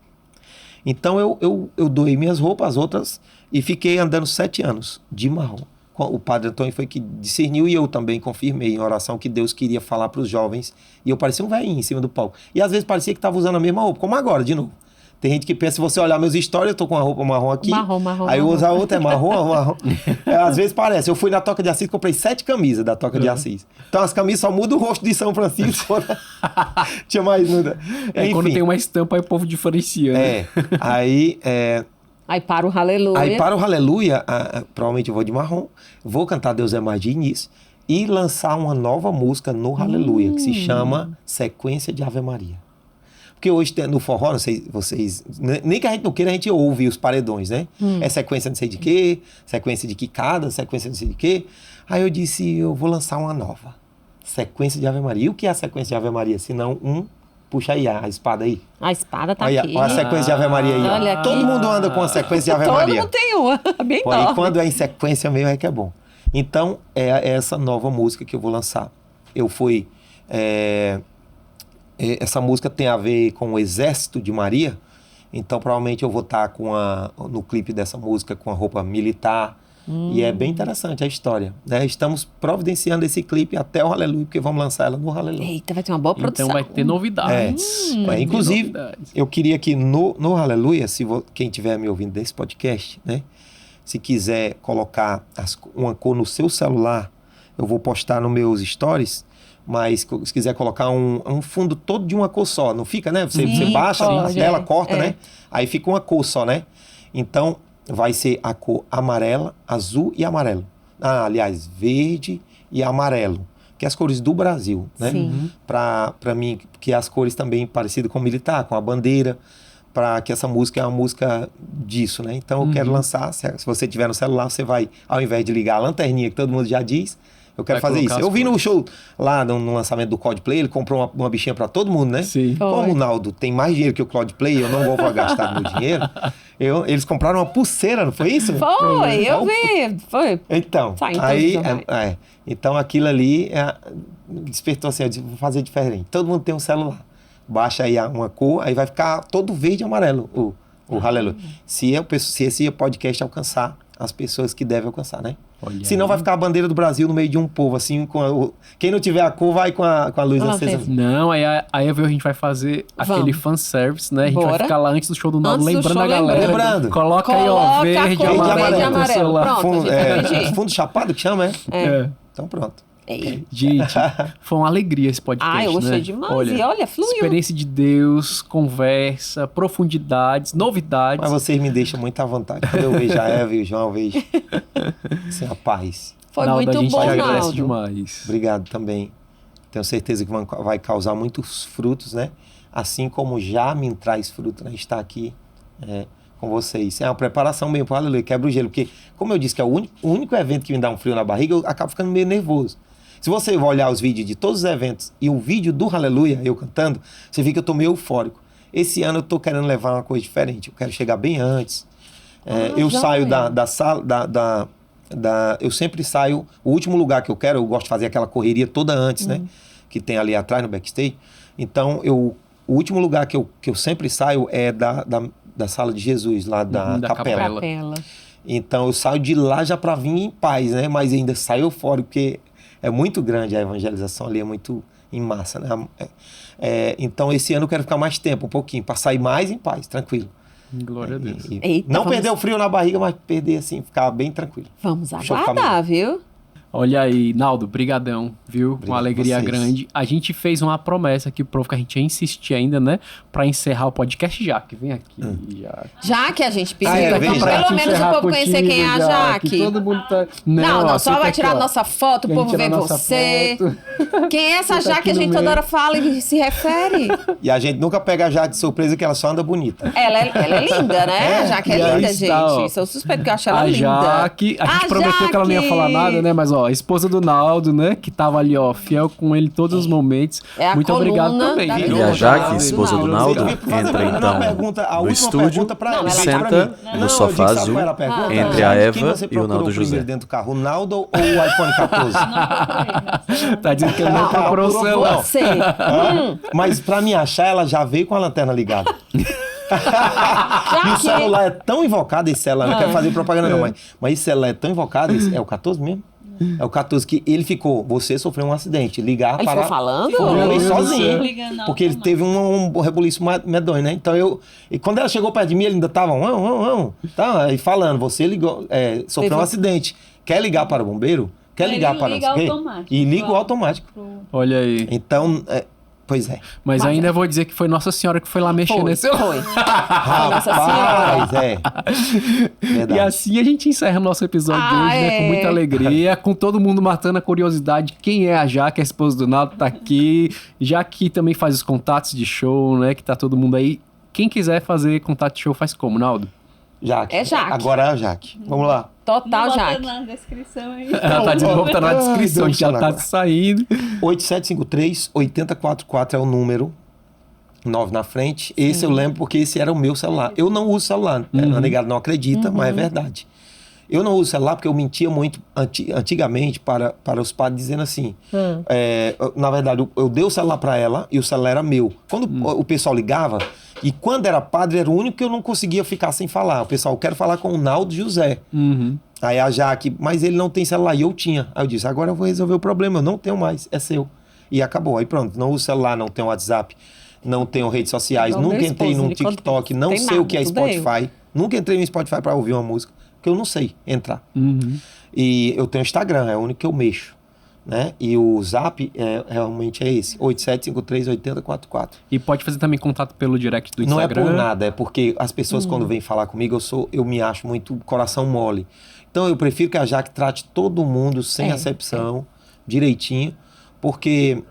Então eu doei minhas roupas, as outras, e fiquei andando 7 anos de marrom. O Padre Antônio foi que discerniu e eu também confirmei em oração que Deus queria falar para os jovens. E eu parecia um velhinho em cima do palco. E às vezes parecia que estava usando a mesma roupa, como agora, de novo. Tem gente que pensa, se você olhar meus stories, eu tô com uma roupa marrom aqui. Marrom. Aí eu uso a outra, é marrom. Às vezes parece. Eu fui na Toca de Assis, comprei 7 camisas da Toca de Assis. Então as camisas só mudam o rosto de São Francisco. Tinha mais... Enfim. Quando tem uma estampa, aí o povo diferencia, né? Aí para o Aleluia. Aí para o Aleluia, provavelmente eu vou de marrom, vou cantar Deus é Mais de início e lançar uma nova música no Aleluia, que se chama Sequência de Ave Maria. Porque hoje no forró, não sei, vocês... Nem que a gente não queira, a gente ouve os paredões, né? É sequência não sei de quê, sequência de quicada, sequência não sei de quê. Aí eu disse, eu vou lançar uma nova. Sequência de Ave Maria. E o que é a sequência de Ave Maria? Se não Puxa aí a espada aí. A espada tá olha, aqui. Olha a sequência de Ave Maria aí. Olha aqui. Todo mundo anda com a sequência de Ave Maria. Todo mundo tem uma. Bem Pô, enorme. e quando é em sequência mesmo é que é bom. Então, é essa nova música que eu vou lançar. Essa música tem a ver com o Exército de Maria. Então, provavelmente eu vou estar no clipe dessa música com a roupa militar. E é bem interessante a história, né? Estamos providenciando esse clipe até o Aleluia, porque vamos lançar ela no Aleluia. Eita, vai ter uma boa produção. Então vai ter novidades. Inclusive, eu queria que no Aleluia, quem estiver me ouvindo desse podcast, né? Se quiser colocar uma cor no seu celular, eu vou postar nos meus stories, mas se quiser colocar um fundo todo de uma cor só, não fica, né? Você baixa, a tela corta, né? Aí fica uma cor só, né? Então, vai ser a cor amarela, azul e amarelo. Aliás, verde e amarelo, que é as cores do Brasil, né? Para mim, que as cores também parecidas com o militar, com a bandeira, para que essa música é uma música disso, né? Então eu quero lançar, se você tiver no celular, você vai, ao invés de ligar a lanterninha, que todo mundo já diz, eu quero fazer isso. Eu vi no show, lá no lançamento do Coldplay, ele comprou uma bichinha para todo mundo, né? Sim. Como o Naldo tem mais dinheiro que o Coldplay, eu não vou gastar meu dinheiro. Eles compraram uma pulseira, não foi isso? Foi, eu vi. Foi. Então, então aquilo ali despertou assim, eu disse, vou fazer diferente. Todo mundo tem um celular. Baixa aí uma cor, aí vai ficar todo verde e amarelo o Aleluia. Se esse podcast alcançar as pessoas que devem alcançar, né? Senão vai ficar a bandeira do Brasil no meio de um povo, assim, quem não tiver a cor vai com a luz acesa. Não, aí a gente vai fazer aquele fanservice, né? A gente vai ficar lá antes do show do Naldo, lembrando a galera. Lembrando. Coloca aí, ó, verde e amarelo. Pronto, fundo chapado que chama, Então pronto. Gente, foi uma alegria esse podcast, eu gostei né? demais. Olha, fluiu. Experiência de Deus, conversa, profundidades, novidades. Mas vocês me deixam muito à vontade. Quando eu vejo a Eva e o João, eu vejo assim, a paz. Foi Naldo, muito a gente bom, agradece Naldo. demais. Obrigado também. Tenho certeza que vai causar muitos frutos, né? Assim como já me traz fruto, né? Estar aqui com vocês. É uma preparação mesmo para o Aleluia, quebra o gelo. Porque, como eu disse, que é o único evento que me dá um frio na barriga, eu acabo ficando meio nervoso. Se você olhar os vídeos de todos os eventos e o vídeo do Aleluia, eu cantando, você vê que eu tô meio eufórico. Esse ano eu tô querendo levar uma coisa diferente. Eu quero chegar bem antes. Eu saio da sala, eu sempre saio, o último lugar que eu quero, eu gosto de fazer aquela correria toda antes, né? Que tem ali atrás no backstage. Então, o último lugar que eu sempre saio é da sala de Jesus, lá da capela. Então, eu saio de lá já para vir em paz, né? Mas ainda saio eufórico, porque é muito grande a evangelização ali, é muito em massa, né? Então, esse ano eu quero ficar mais tempo, um pouquinho, para sair mais em paz, tranquilo. Glória a Deus. Eita, não perder o frio na barriga, mas perder assim, ficar bem tranquilo. Vamos aguardar, viu? Olha aí, Naldo, brigadão, viu? Obrigado Uma alegria a vocês. grande. A gente fez uma promessa aqui, prof, que a gente ia insistir ainda, né? Pra encerrar o podcast. Jaque, vem aqui, Jaque. Jaque, a gente pediu. Ah, é, vem, Pelo Jaque. menos o povo conhecer quem é a Jaque. Todo mundo tá... Não, ó, só senta vai aqui, tirar ó. nossa foto, o Quem povo tira vê nossa você. foto. Quem é essa Senta Jaque que aqui a no gente meio. toda hora fala e se refere? E a gente nunca pega a Jade de surpresa que ela só anda bonita. Ela é linda, né? A Jaque é e aí linda, está, ó. gente. Sou suspeito que eu acho ela A linda. Jaque, a gente prometeu que ela não ia falar nada, né? Mas, ó, a esposa do Naldo, né? Que tava ali, ó, fiel com ele todos os momentos. É a Muito obrigado coluna também. da viu? vida. E a Jaque, Naldo. esposa do Naldo. Naldo, entra então no estúdio, senta no sofá azul, entre a Eva e o Naldo José. Dentro do carro, o Naldo ou o iPhone 14? Tá dizendo que ele não procurou o celular. Você. Mas pra me achar, ela já veio com a lanterna ligada. E o celular é tão invocado, esse celular, não quero fazer propaganda não, mas esse celular é tão invocado, é o 14 mesmo? É o 14 que ele ficou, você sofreu um acidente, ligar Ele para... ficou falando? Foi, Meu ele Deus do sozinho, céu. Ligando porque ele teve um rebuliço medonho, né? Então e quando ela chegou perto de mim, ele ainda tava tá, aí falando, você ligou, sofreu um acidente, quer ligar para o bombeiro? Quer Ele ligar para liga não sei o quê? automático. E liga o automático. Olha aí. Então, pois é. Mas ainda vou dizer que foi Nossa Senhora que foi lá mexer Foi, nesse celular. foi. Rapaz, Verdade. E assim a gente encerra nosso episódio de Ah, hoje, né? Com é. muita alegria, com todo mundo matando a curiosidade. Quem é a Jaque, a esposa do Naldo, tá aqui. Jaque também faz os contatos de show, né? Que tá todo mundo aí. Quem quiser fazer contato de show, faz como, Naldo? Jaque. É Jaque. Agora é a Jaque. Vamos lá. Total, Jaque. na descrição aí. Ela tá dizendo que tá na Ai, descrição, a Deus gente já do tá céu. saindo. 8753-8044 é o número. 9 na frente. Esse eu lembro porque esse era o meu celular. Eu não uso celular. A negada não acredita, mas é verdade. Eu não uso celular porque eu mentia muito antigamente para os padres dizendo assim. Na verdade, eu dei o celular para ela e o celular era meu. Quando o pessoal ligava, e quando era padre, era o único que eu não conseguia ficar sem falar. O pessoal, eu quero falar com o Naldo José. Aí a Jaque, mas ele não tem celular. E eu tinha. Aí eu disse, agora eu vou resolver o problema. Eu não tenho mais, é seu. E acabou. Aí pronto, não uso celular, não tenho WhatsApp, não tenho redes sociais, Igual nunca meu entrei esposo, num ele TikTok, não tem sei nada, o que é tudo é eu. Spotify. Nunca entrei no Spotify para ouvir uma música, porque eu não sei entrar. E eu tenho Instagram, é o único que eu mexo. Né? E o Zap realmente é esse, 8753-8044. E pode fazer também contato pelo direct do Não é Instagram. por nada, é porque as pessoas quando vêm falar comigo, eu me acho muito coração mole. Então eu prefiro que a Jaque trate todo mundo sem acepção, direitinho, porque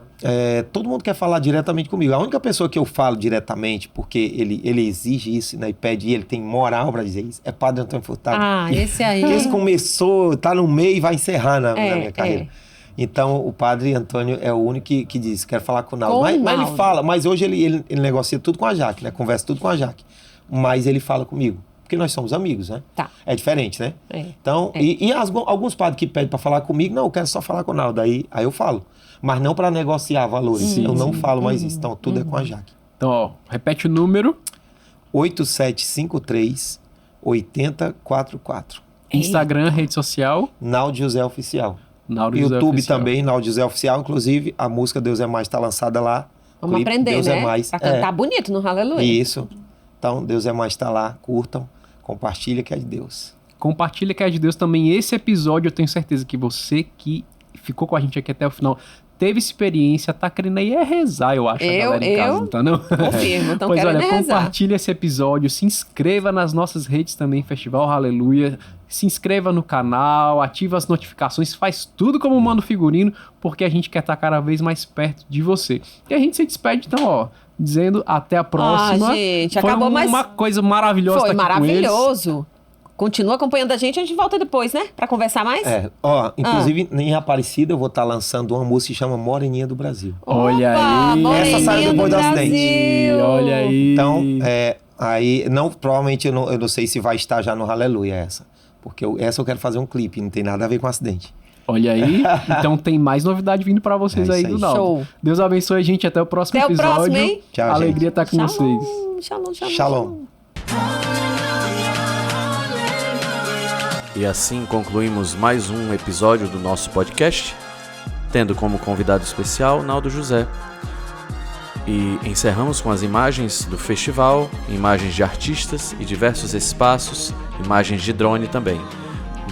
todo mundo quer falar diretamente comigo. A única pessoa que eu falo diretamente, porque ele exige isso, né, e pede, e ele tem moral para dizer isso, é Padre Antônio Furtado. Ah, esse aí. Porque esse começou, tá no meio e vai encerrar na minha carreira. é. Então, o Padre Antônio é o único que diz, quero falar com o Naldo. Com Mas o ele Naldo. fala, mas hoje ele negocia tudo com a Jaque, né? Conversa tudo com a Jaque. Mas ele fala comigo, porque nós somos amigos, né? Tá. É diferente, né? É. Então, e alguns padres que pedem para falar comigo, não, eu quero só falar com o Naldo. Aí eu falo. Mas não para negociar valores. Eu não falo mais isso. Então, tudo é com a Jaque. Então, ó, repete o número. 8753-8044. Instagram, rede social. Naldo José Oficial. Naldo José YouTube Oficial. também, Naldo José Oficial. Inclusive, a música Deus é Mais está lançada lá. Vamos Clipe, aprender, Deus né? é Mais. Pra cantar bonito no Aleluia. Isso. Então, Deus é Mais está lá. Curtam, compartilha que é de Deus. Compartilha que é de Deus também esse episódio. Eu tenho certeza que você que ficou com a gente aqui até o final teve experiência, tá querendo aí rezar, eu acho, a galera em casa, não tá não? Confirmo, então Pois quero olha, rezar. compartilha esse episódio, se inscreva nas nossas redes também, Festival Aleluia, se inscreva no canal, ativa as notificações, faz tudo como manda o figurino, porque a gente quer estar cada vez mais perto de você. E a gente se despede, então, ó, dizendo até a próxima. gente, Foi acabou, mas uma coisa maravilhosa foi estar aqui com eles. maravilhoso. Continua acompanhando a gente volta depois, né? Pra conversar mais. Inclusive, em Aparecida, eu vou estar lançando uma música que chama Moreninha do Brasil. Olha Opa, aí. Moreninha Essa saiu depois do acidente. Brasil. Olha aí. Então, aí, provavelmente eu não sei se vai estar já no Aleluia essa. Porque essa eu quero fazer um clipe, não tem nada a ver com acidente. Olha aí, então tem mais novidade vindo pra vocês É aí isso do aí. Naldo. Show. Deus abençoe a gente, até o próximo Até o episódio. próximo, hein? Tchau, Alegria estar com vocês. Shalom, shalom. Shalom. E assim concluímos mais um episódio do nosso podcast, tendo como convidado especial Naldo José. E encerramos com as imagens do festival, imagens de artistas e diversos espaços, imagens de drone também.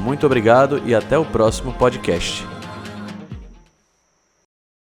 Muito obrigado e até o próximo podcast.